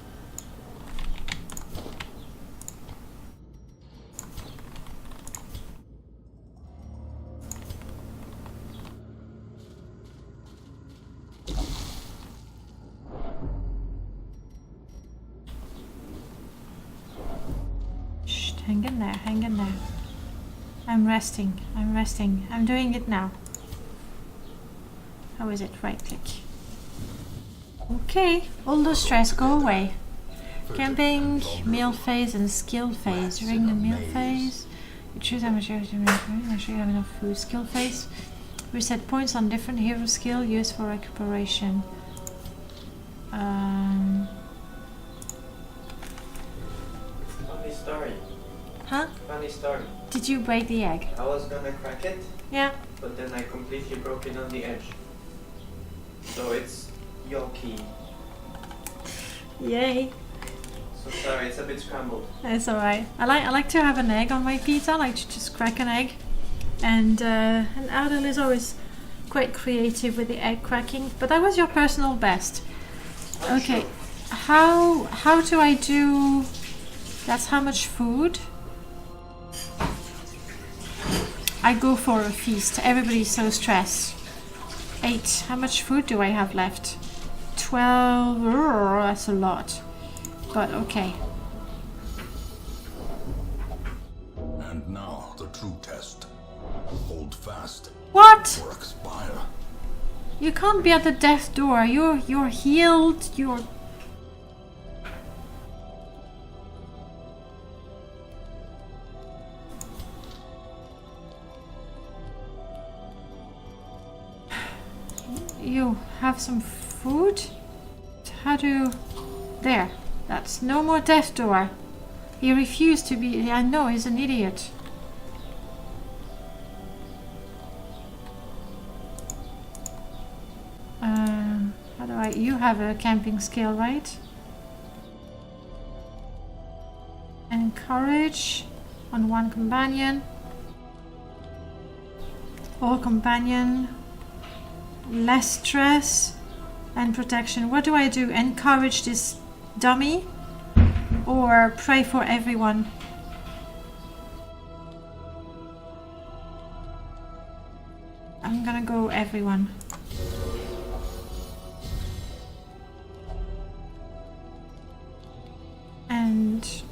Shh, hang in there, hang in there. I'm resting, I'm resting. I'm doing it now. How is it? Right click. Okay, all the stress go away. Camping, meal phase and skill phase. During the meal phase, you choose how much you have to make sure you have enough food. Skill phase, reset points on different hero skill used for recuperation. Funny story. Huh? Funny story. Did you break the egg? I was gonna crack it, Yeah. but then I completely broke it on the edge. So it's yolky. Yay. So sorry, it's a bit scrambled. That's alright. I like to have an egg on my pizza. I like to just crack an egg. And Adel is always quite creative with the egg cracking. But that was your personal best. Okay. How do I do... That's how much food? I go for a feast. Everybody's so stressed. 8. How much food do I have left? 12. That's a lot. But okay. And now the true test. Hold fast. What? Or expire. You can't be at the death door. You're healed. You're... You have some food? How do... There. That's no more death door. He refused to be... I know, he's an idiot. How do I... You have a camping skill, right? Encourage on 1 companion. All companion. Less stress and protection. What do I do? Encourage this dummy or pray for everyone? I'm gonna go everyone.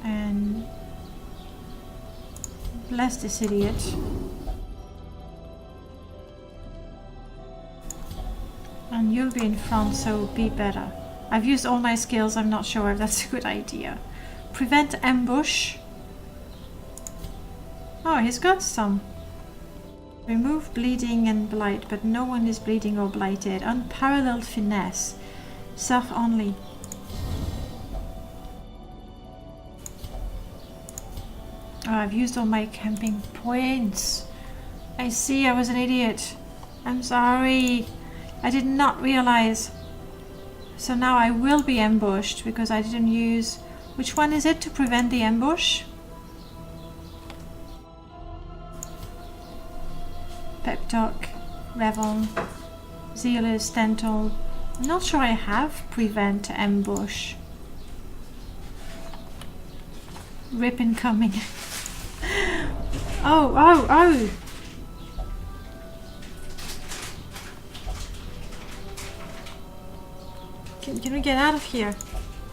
And bless this idiot. And you'll be in front, so be better. I've used all my skills, I'm not sure if that's a good idea. Prevent ambush. Oh, he's got some. Remove bleeding and blight, but no one is bleeding or blighted. Unparalleled finesse. Self only. Oh, I've used all my camping points. I see, I was an idiot. I'm sorry. I did not realize. So now I will be ambushed because I didn't use... Which one is it to prevent the ambush? Pep Talk, Revel, Zealous, Dental. I'm not sure I have Prevent Ambush. Rip incoming. Oh! Can we get out of here?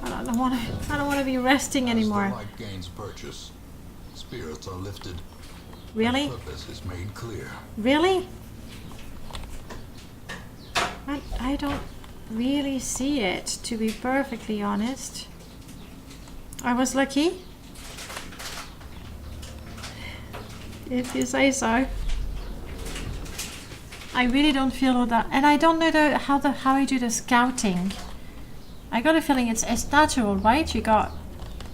I don't want to be resting anymore. As the light gains purchase, spirits are lifted. Really? Purpose is made clear. Really? I don't really see it, to be perfectly honest. I was lucky. If you say so. I really don't feel that, and I don't know how I do the scouting. I got a feeling it's natural, right? You got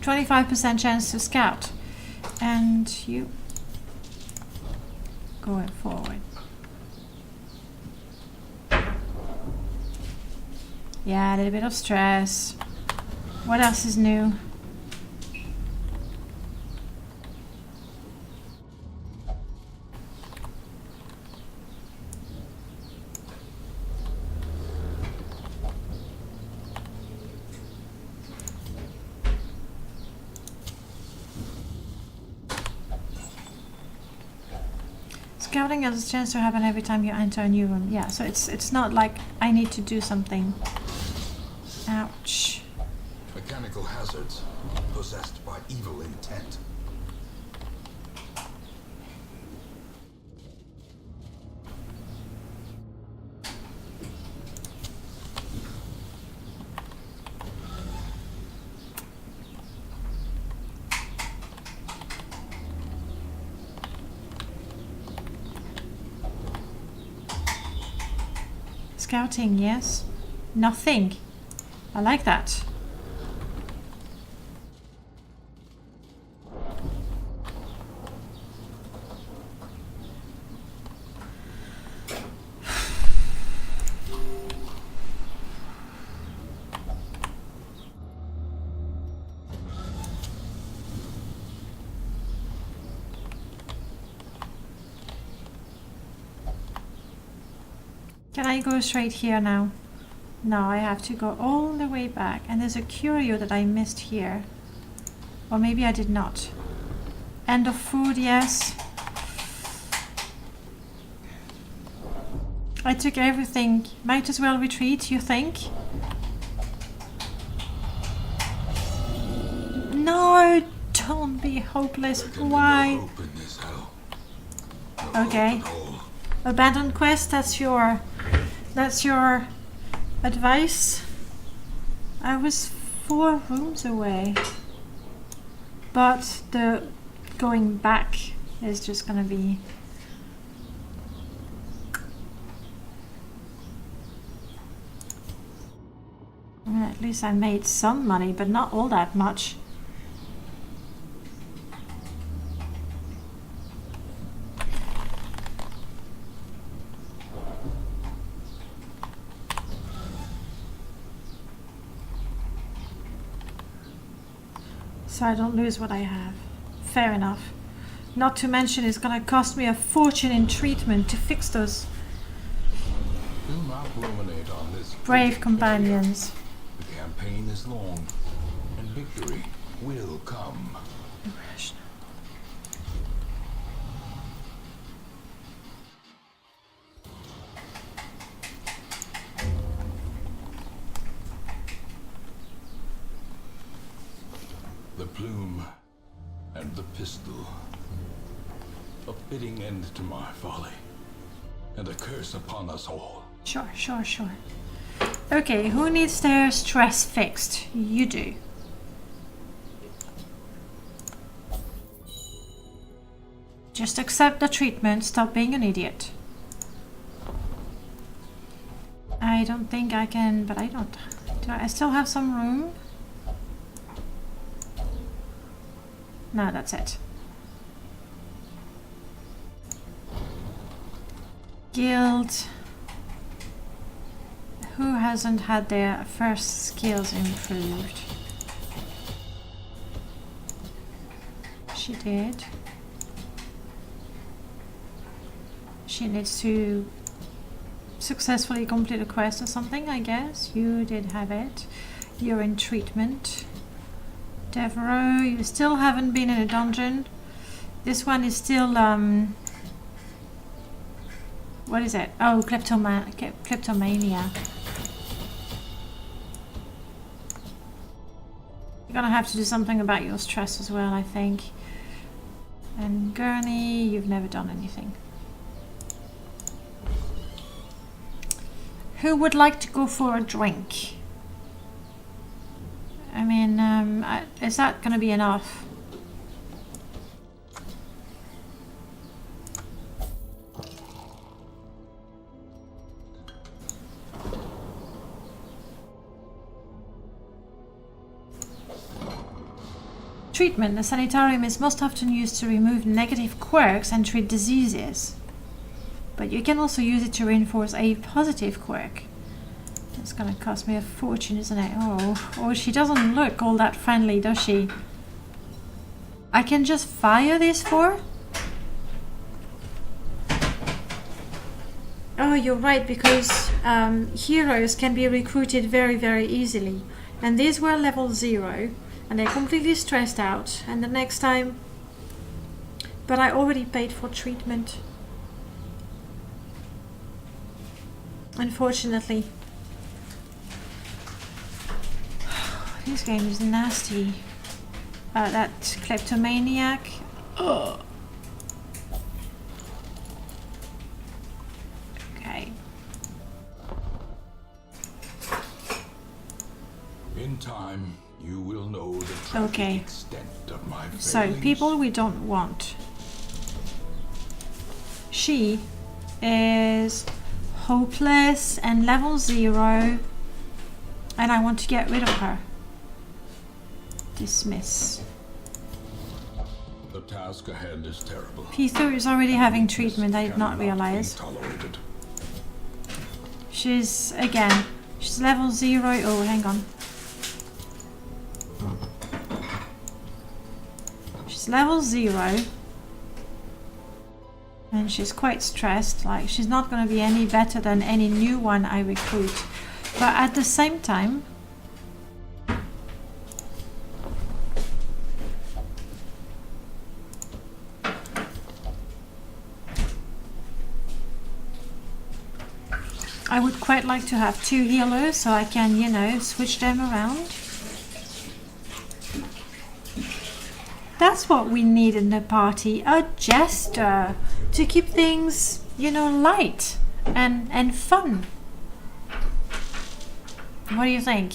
25% chance to scout, and you going forward. Yeah, a little bit of stress. What else is new? Scouting has a chance to happen every time you enter a new room. Yeah, so it's not like I need to do something. Ouch. Mechanical hazards possessed by evil intent. Scouting, yes. Nothing. I like that. Can I go straight here now? No, I have to go all the way back. And there's a curio that I missed here. Or maybe I did not. End of food, yes. I took everything. Might as well retreat, you think? No, don't be hopeless. Why? Hope in this hell. Okay. Abandoned quest, that's your advice. I was 4 rooms away. But the going back is just gonna be... Well, at least I made some money, but not all that much. So I don't lose what I have. Fair enough. Not to mention it's gonna cost me a fortune in treatment to fix those Do not ruminate on this. brave companions. The campaign is long, and victory will come. Irrational. And the pistol. A fitting end to my folly. And a curse upon us all. Sure. Okay, who needs their stress fixed? You do. Just accept the treatment, stop being an idiot. I don't think I can, but I don't. Do I still have some room? No, that's it. Guild. Who hasn't had their first skills improved? She did. She needs to successfully complete a quest or something, I guess. You did have it. You're in treatment. Devereaux, you still haven't been in a dungeon. This one is still, what is it? Oh, kleptomania. You're gonna have to do something about your stress as well, I think. And Gurney, you've never done anything. Who would like to go for a drink? I mean, is that gonna be enough? Treatment. The sanitarium is most often used to remove negative quirks and treat diseases. But you can also use it to reinforce a positive quirk. It's gonna cost me a fortune, isn't it? Oh, she doesn't look all that friendly, does she? I can just fire this for? Oh, you're right, because heroes can be recruited very, very easily. And these were level 0, and they're completely stressed out. And the next time... But I already paid for treatment. Unfortunately. This game is nasty. That kleptomaniac. Ugh. Okay. In time, you will know the tragic extent of my failings. So, people we don't want. She is hopeless and level 0, and I want to get rid of her. Dismiss. The task ahead is terrible. Peter is already having treatment, I did not realize. Tolerated. She's level 0. Oh, hang on. She's level 0. And she's quite stressed, like she's not going to be any better than any new one I recruit. But at the same time, I would quite like to have 2 healers so I can, you know, switch them around. That's what we need in the party, a jester to keep things, you know, light and fun. What do you think?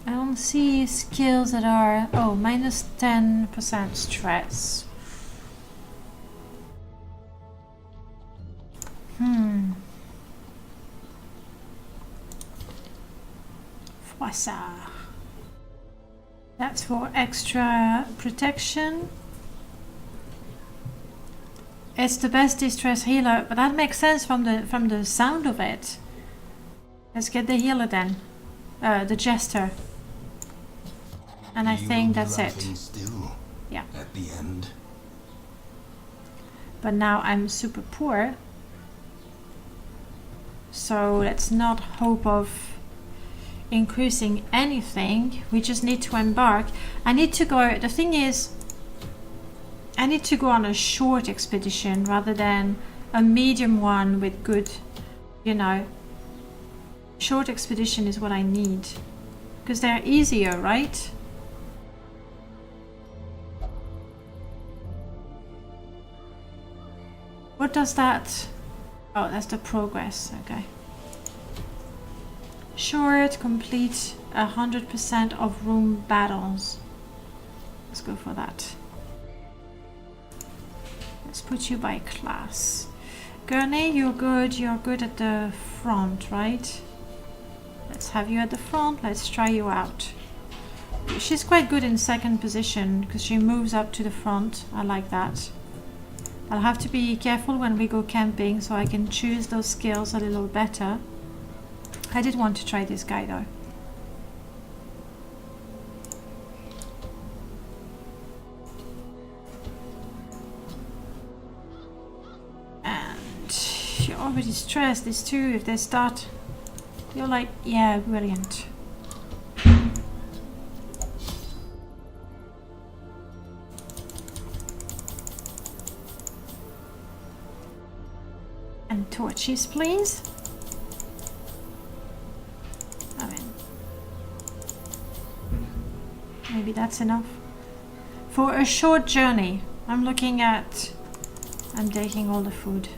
I don't see skills that are, oh, minus 10% stress. Froissart. That's for extra protection. It's the best distress healer, but that makes sense from the sound of it. Let's get the healer then. The jester. And I think that's it. Still yeah. At the end. But now I'm super poor. So let's not hope of increasing anything. We just need to embark. I need to go. The thing is, I need to go on a short expedition rather than a medium one with good, you know. Short expedition is what I need. Because they're easier, right? What does that... Oh, that's the progress, okay. Short, complete 100% of room battles. Let's go for that. Let's put you by class. Gurney, you're good at the front, right? Let's have you at the front, let's try you out. She's quite good in second position because she moves up to the front. I like that. I'll have to be careful when we go camping so I can choose those skills a little better. I did want to try this guy though. And you're already stressed, these two, if they start, you're like, yeah, brilliant. And torches, please. I mean, maybe that's enough. For a short journey, I'm looking at... I'm taking all the food.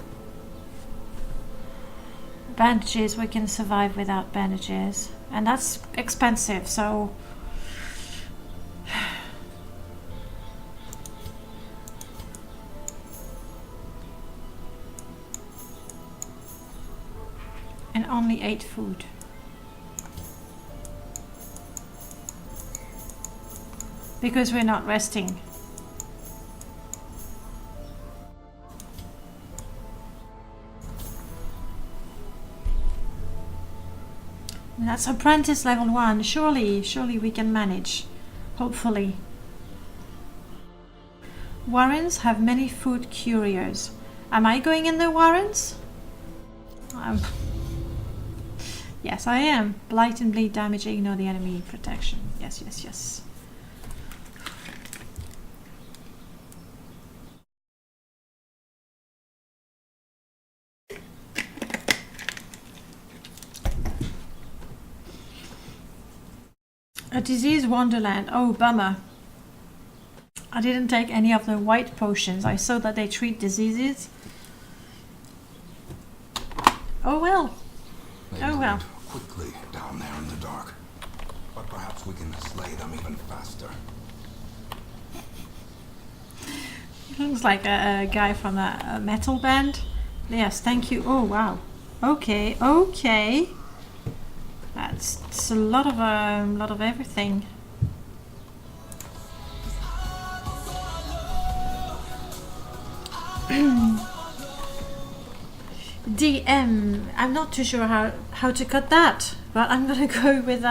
Bandages, we can survive without bandages. And that's expensive, so... And only 8 food. Because we're not resting. That's apprentice level 1. Surely we can manage. Hopefully. Warrens have many food couriers. Am I going in the warrens? Yes, I am. Blight and bleed damage, ignore the enemy protection. Yes, yes, yes. A disease wonderland. Oh, bummer. I didn't take any of the white potions. I saw that they treat diseases. Oh well. Oh well. Quickly down there in the dark, but perhaps we can slay them even faster. Looks like a guy from a metal band. Yes, thank you. Oh wow. Okay, okay. That's a lot of everything. DM. I'm not too sure how to cut that, but I'm gonna go with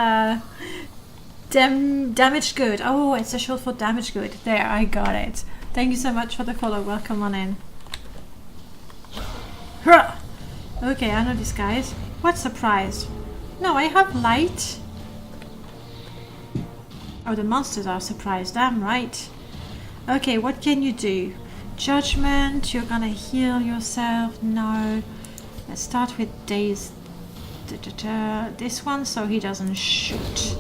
damage good. Oh, it's a short for damage good. There, I got it. Thank you so much for the follow. Welcome on in. Hurrah! Okay, I know these guys. What surprise? No, I have light. Oh, the monsters are surprised. Damn right. Okay, what can you do? Judgment. You're gonna heal yourself. No. Let's start with Days. This one, so he doesn't shoot.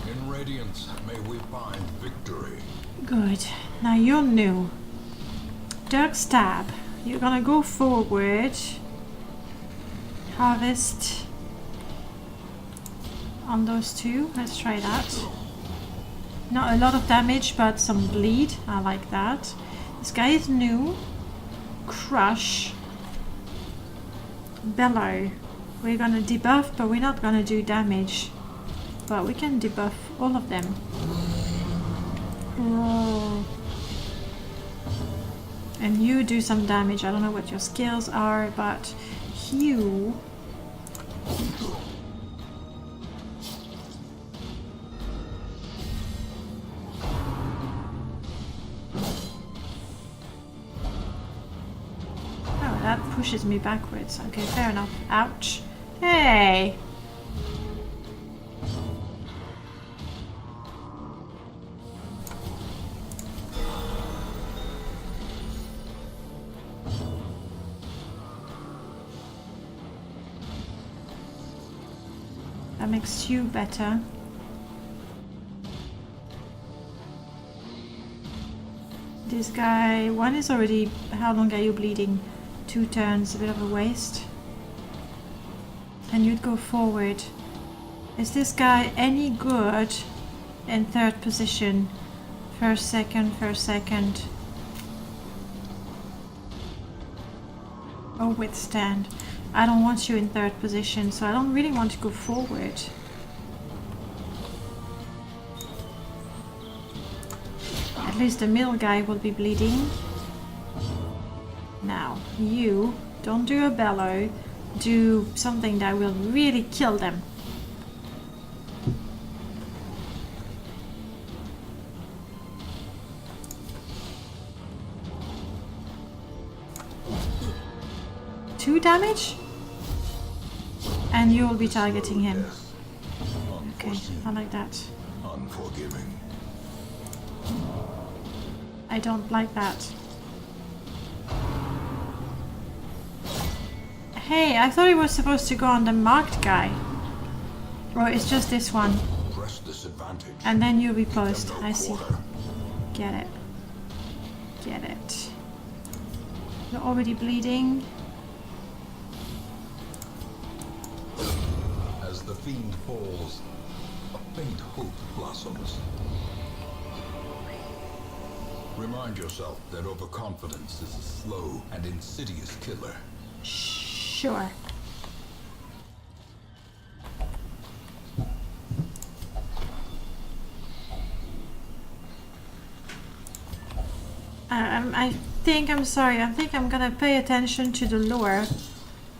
In Radiance, may we find victory. Good. Now you're new. Dirk Stab. You're gonna go forward. Harvest on those two. Let's try that. Not a lot of damage, but some bleed. I like that. This guy is new. Crush. Bellow. We're gonna debuff, but we're not gonna do damage. But we can debuff all of them. Oh. And you do some damage. I don't know what your skills are, but you... Oh, that pushes me backwards. Okay, fair enough. Ouch. Hey! That makes you better. This guy, one is already... How long are you bleeding? 2 turns, a bit of a waste. And you'd go forward. Is this guy any good in 3rd position? First, second. Oh, withstand. I don't want you in 3rd position, so I don't really want to go forward. At least the middle guy will be bleeding. Now, you don't do a bellow. Do something that will really kill them. Two damage? And you will be targeting him. Okay, I like that. Unforgiving. I don't like that. Hey, I thought it was supposed to go on the marked guy. Or it's just this one. Press disadvantage. And then you'll be post. Give them no I see. quarter. Get it. Get it. You're already bleeding. As the fiend falls, a faint hope blossoms. Remind yourself that overconfidence is a slow and insidious killer. Sure. I think I'm gonna pay attention to the lore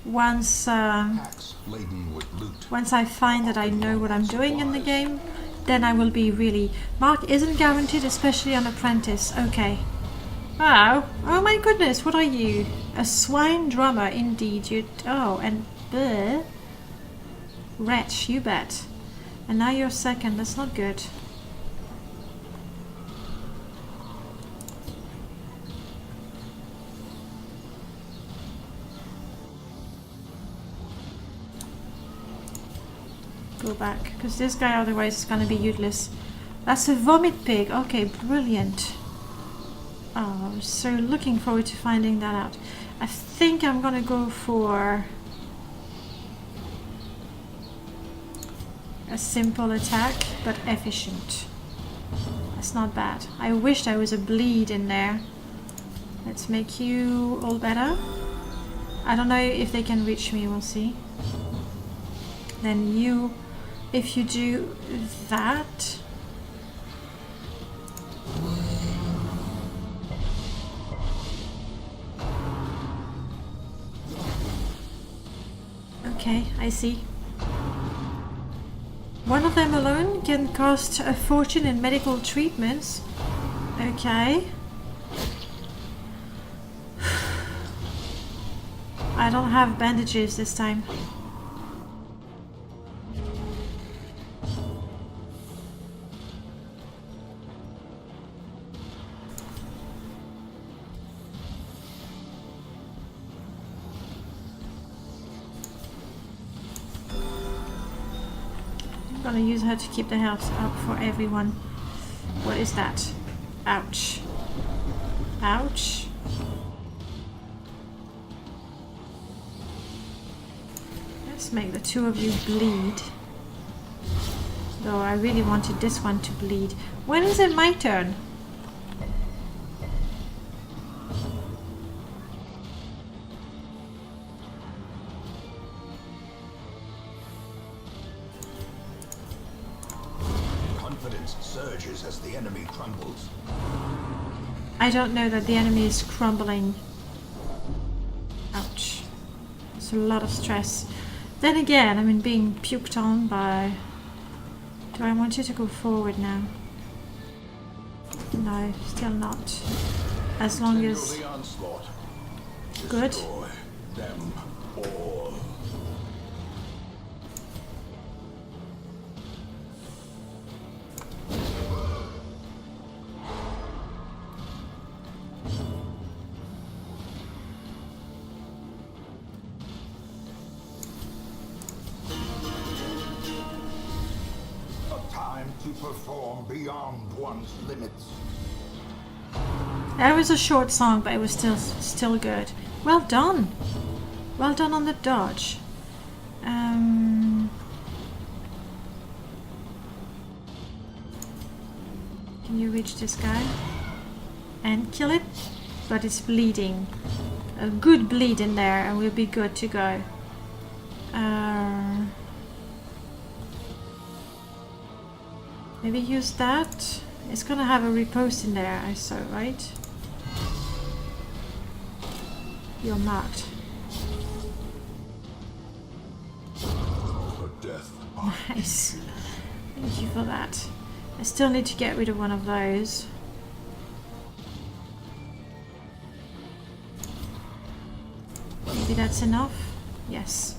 once Packs laden with loot. once I find that I know what I'm doing in the game. Then I will be really... Mark isn't guaranteed, especially on Apprentice. Okay. Wow. Oh my goodness, what are you? A swine drummer, indeed. You... Oh, and... Bleh. Wretch, you bet. And now you're 2nd. That's not good. Go back, because this guy otherwise is going to be useless. That's a vomit pig. Okay, brilliant. Oh, I'm so looking forward to finding that out. I think I'm going to go for a simple attack, but efficient. That's not bad. I wish there was a bleed in there. Let's make you all better. I don't know if they can reach me, we'll see. Then you... If you do that... Okay, I see. One of them alone can cost a fortune in medical treatments. Okay. I don't have bandages this time. I'm gonna use her to keep the health up for everyone. What is that? Ouch. Ouch. Let's make the 2 of you bleed. Though I really wanted this one to bleed. When is it my turn? Surges as the enemy crumbles. I don't know that the enemy is crumbling. Ouch. It's a lot of stress. Then again, I mean, being puked on by... Do I want you to go forward now? No, still not. As long as... Good. Destroy them all. perform beyond one's limits. That was a short song, but it was still good. Well done. Well done on the dodge. Can you reach this guy and kill it? But it's bleeding. A good bleed in there, and we'll be good to go. Maybe use that. It's gonna have a riposte in there, I saw, right? You're marked. For death. Nice. Thank you for that. I still need to get rid of one of those. Maybe that's enough? Yes.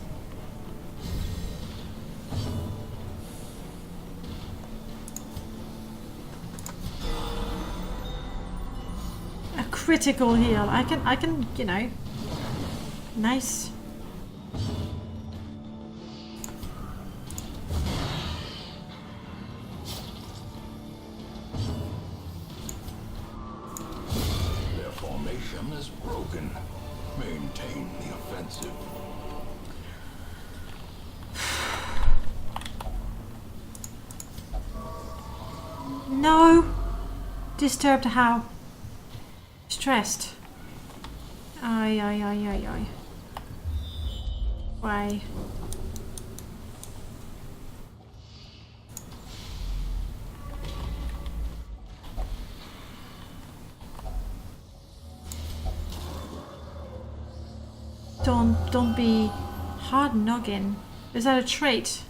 A critical heal. I can, you know. Nice. Their formation is broken. Maintain the offensive. No! Disturbed how? Stressed. Ay. Why? Don't be hard noggin. Is that a trait?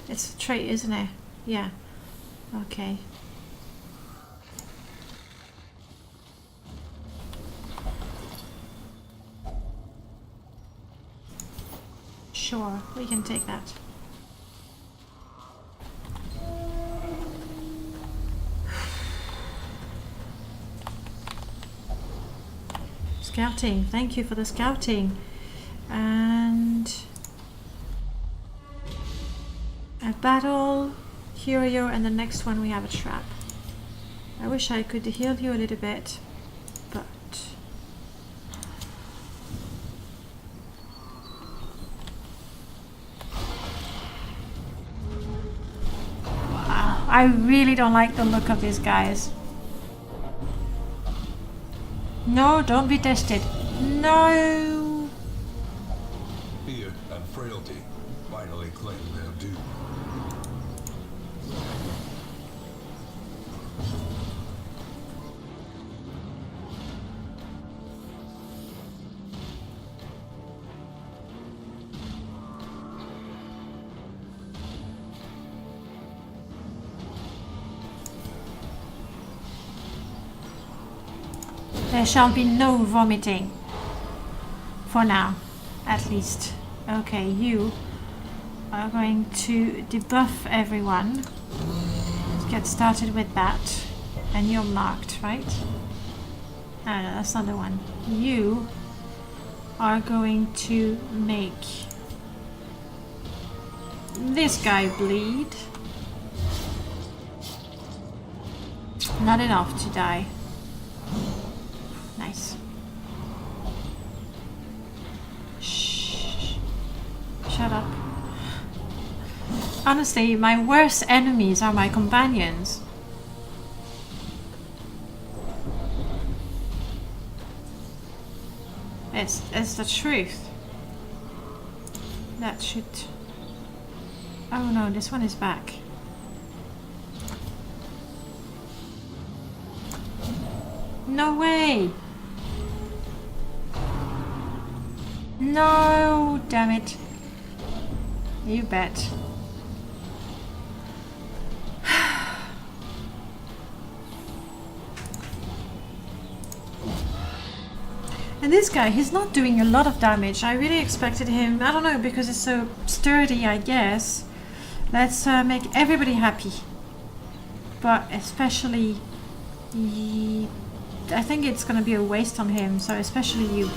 It's a trait, isn't it? Yeah. Okay. Sure, we can take that. Scouting. Thank you for the scouting. And a battle, hero, and the next one we have a trap. I wish I could heal you a little bit, but wow, I really don't like the look of these guys. No, don't be tested. No. Fear and frailty finally claim their due. There shall be no vomiting. For now, at least. Okay, you are going to debuff everyone. Let's get started with that. And you're marked, right? No, that's not the one. You are going to make this guy bleed. Not enough to die. Nice. Shh. Shut up. Honestly, my worst enemies are my companions. It's the truth. That should... Oh no, this one is back. No way! No, damn it. You bet. And this guy, he's not doing a lot of damage. I really expected him, I don't know, because it's so sturdy, I guess. Let's make everybody happy. But especially... I think it's gonna be a waste on him, so especially you.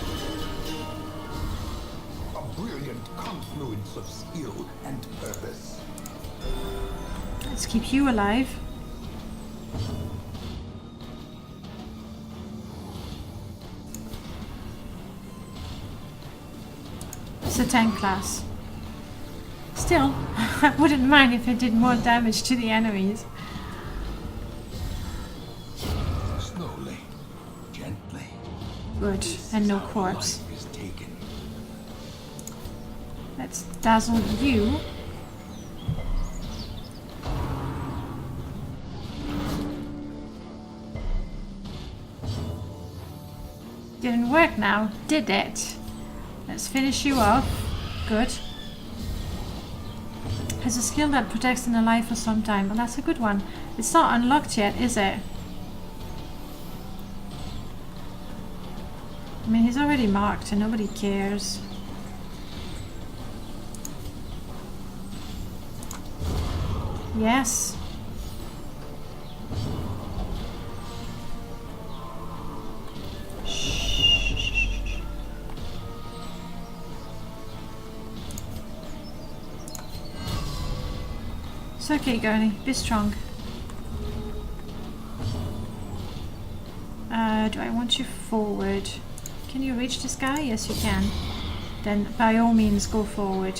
A brilliant confluence of skill and purpose. Let's keep you alive. It's a tank class. Still, I wouldn't mind if it did more damage to the enemies. Slowly, gently. Good, and no corpse. Life is taken. Let's dazzle you. Didn't work now, did it? Let's finish you off. Good. Has a skill that protects an alive for some time. Well, that's a good one. It's not unlocked yet, is it? I mean, he's already marked and nobody cares. Yes. It's okay, Gurney. Be strong. Do I want you forward? Can you reach this guy? Yes, you can. Then, by all means, go forward.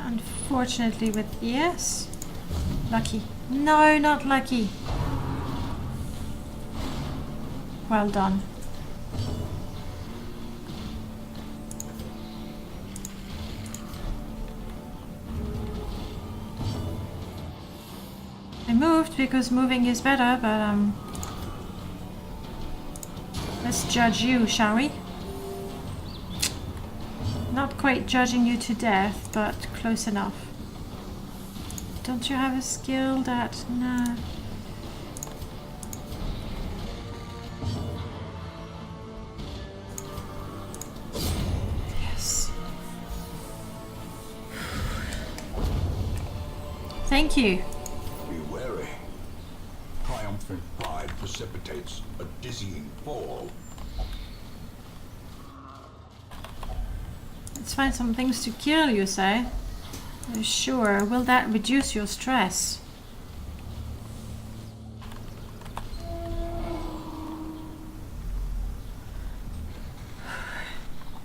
Unfortunately, with yes, lucky. No, not lucky. Well done. I moved because moving is better, but let's judge you, shall we? Not quite judging you to death, but close enough. Don't you have a skill that... Nah. Yes. Thank you. Be wary. Triumphant pride precipitates a dizzying fall. Let's find some things to kill, you say? Sure. Will that reduce your stress?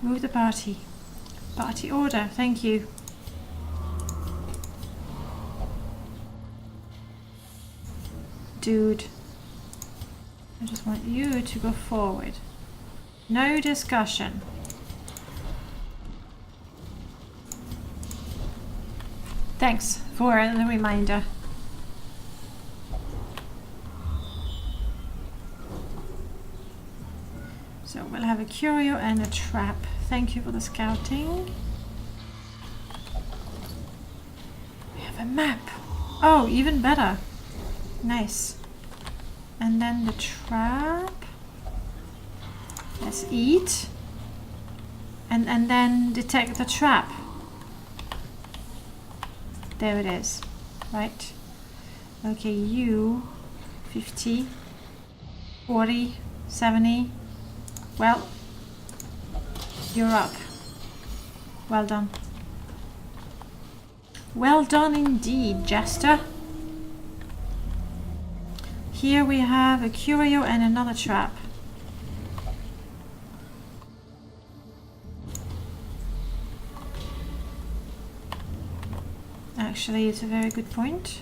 Move the party. Party order, thank you. Dude. I just want you to go forward. No discussion. Thanks for the reminder. So we'll have a curio and a trap. Thank you for the scouting. We have a map. Oh, even better. Nice. And then the trap. Let's eat. And then detect the trap. There it is. Right. Okay, you 50, 40, 70. Well, you're up. Well done. Well done indeed, Jester. Here we have a curio and another trap. Actually, it's a very good point.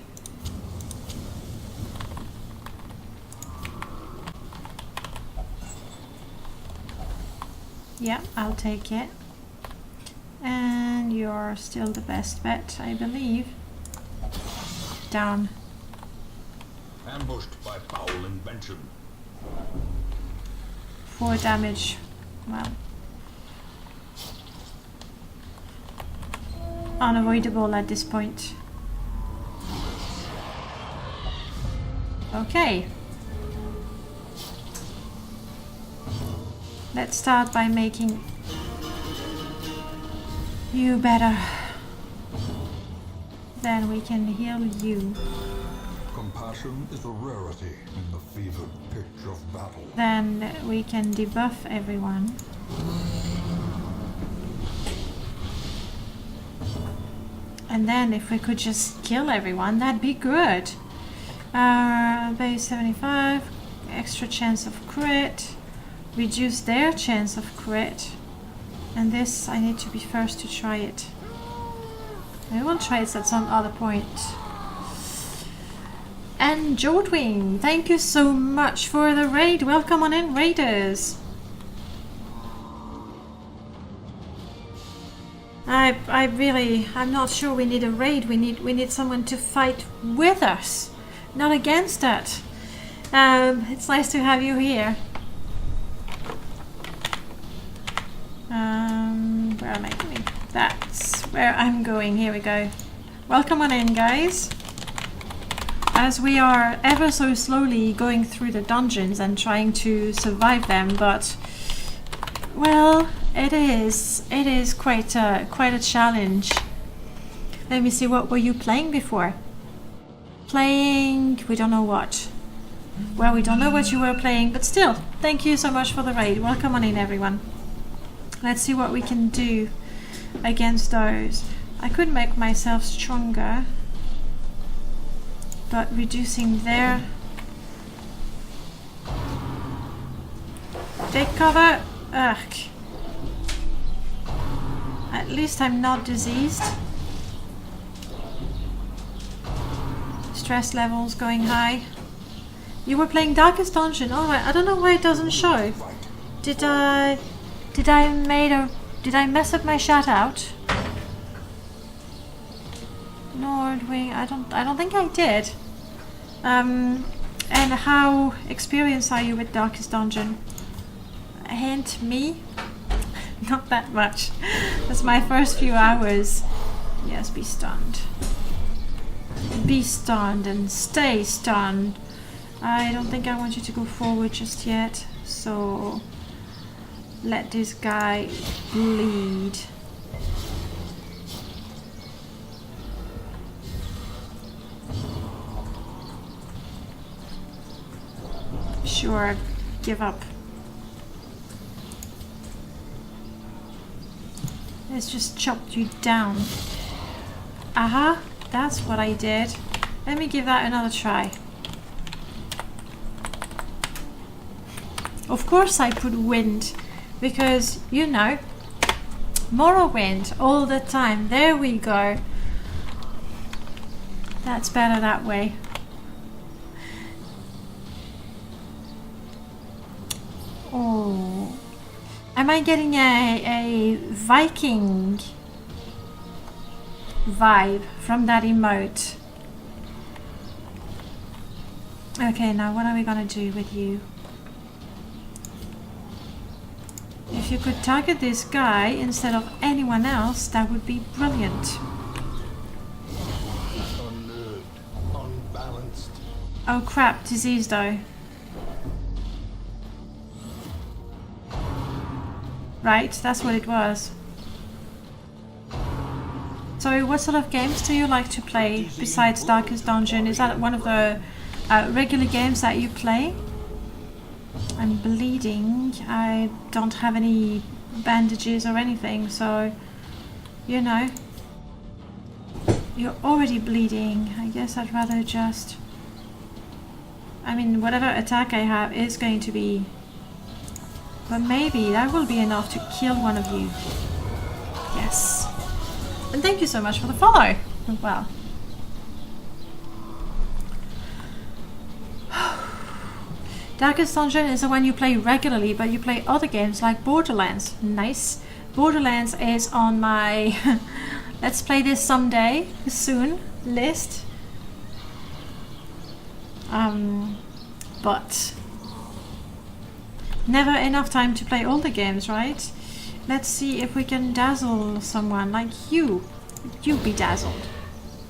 Yeah, I'll take it. And you're still the best bet, I believe. Down. Ambushed by foul invention. 4 damage. Well. Unavoidable at this point. Okay. Let's start by making you better. Then we can heal you. Compassion is a rarity in the fevered pitch of battle. Then we can debuff everyone. And then if we could just kill everyone, that'd be good. Base 75, extra chance of crit, reduce their chance of crit. And this, I need to be first to try it. I will try it at some other point. And Jodwing, thank you so much for the raid. Welcome on in, raiders. I'm not sure we need a raid. We need someone to fight with us, not against it. It's nice to have you here. Where am I going? That's where I'm going. Here we go. Welcome on in, guys. As we are ever so slowly going through the dungeons and trying to survive them, but well, it is quite a challenge. Let me see, what were you playing before? Playing, we don't know what. Well, we don't know what you were playing, but still, thank you so much for the raid. Welcome on in, everyone. Let's see what we can do against those. I could make myself stronger, but reducing their take cover. Ugh. At least I'm not diseased. Stress levels going high. You were playing Darkest Dungeon. Oh, I don't know why it doesn't show. Did I mess up my shout out? Nordwing, I don't think I did. And how experienced are you with Darkest Dungeon? Hint, me? Not that much. That's my first few hours. Yes, be stunned. Be stunned and stay stunned. I don't think I want you to go forward just yet, so let this guy bleed. Sure, give up. Let's just chop you down. Aha, that's what I did. Let me give that another try. Of course I put wind, because, you know, Morrowind all the time. There we go. That's better that way. Oh, am I getting a Viking vibe from that emote? Okay, now what are we gonna do with you? If you could target this guy instead of anyone else, that would be brilliant. Unnerved, unbalanced. Oh crap, disease though. Right, that's what it was. So what sort of games do you like to play besides Darkest Dungeon? Is that one of the regular games that you play? I'm bleeding. I don't have any bandages or anything, so, you know. You're already bleeding. I guess I'd rather just... I mean, whatever attack I have is going to be... But maybe that will be enough to kill one of you. Yes. And thank you so much for the follow. Well. Darkest Dungeon is the one you play regularly, but you play other games like Borderlands. Nice. Borderlands is on my let's play this someday, soon list. But never enough time to play all the games, right? Let's see if we can dazzle someone like you. You be dazzled.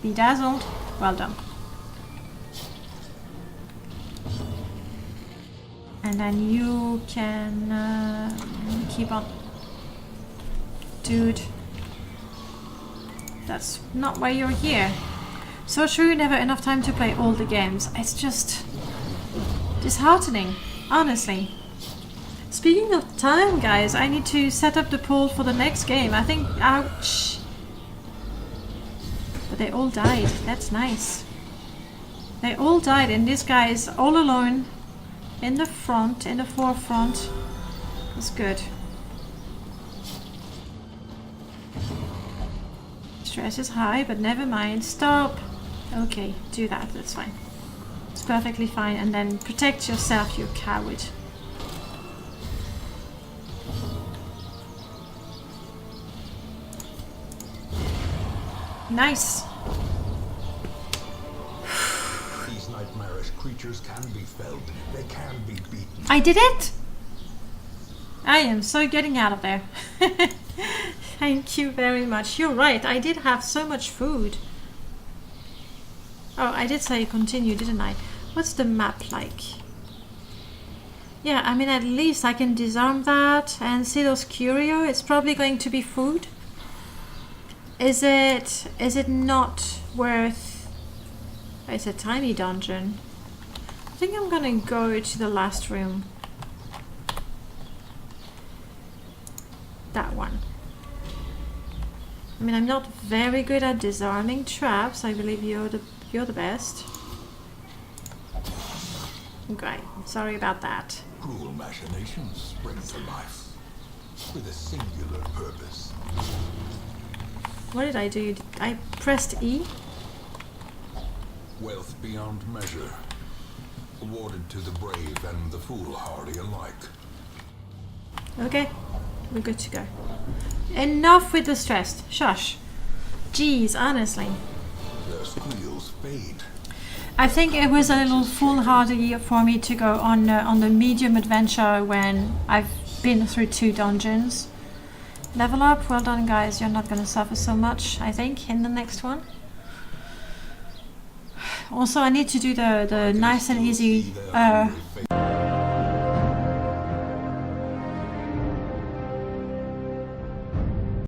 Be dazzled. Well done. And then you can keep on. Dude. That's not why you're here. So true, never enough time to play all the games. It's just disheartening, honestly. Speaking of time, guys, I need to set up the poll for the next game. I think, ouch. But they all died. That's nice. They all died, and this guy is all alone in the front, in the forefront. That's good. Stress is high, but never mind. Stop. Okay, do that. That's fine. It's perfectly fine. And then protect yourself, you coward. Nice. These nightmarish creatures can be felled. They can be beaten. I did it! I am so getting out of there. Thank you very much. You're right, I did have so much food. Oh, I did say continue, didn't I? What's the map like? Yeah, I mean, at least I can disarm that and see those curio. It's probably going to be food. Is it not worth... It's a tiny dungeon. I think I'm gonna go to the last room. That one. I mean, I'm not very good at disarming traps. I believe you're the best. Okay, sorry about that. Cruel machinations spring to life with a singular purpose. What did I do? I pressed E? Wealth beyond measure, awarded to the brave and the foolhardy alike. Okay, we're good to go. Enough with the stress. Shush. Jeez, honestly. Their squeals fade. I think it was a little foolhardy for me to go on the medium adventure when I've been through 2 dungeons. Level up, well done guys, you're not gonna suffer so much, I think, in the next one. Also, I need to do the nice and easy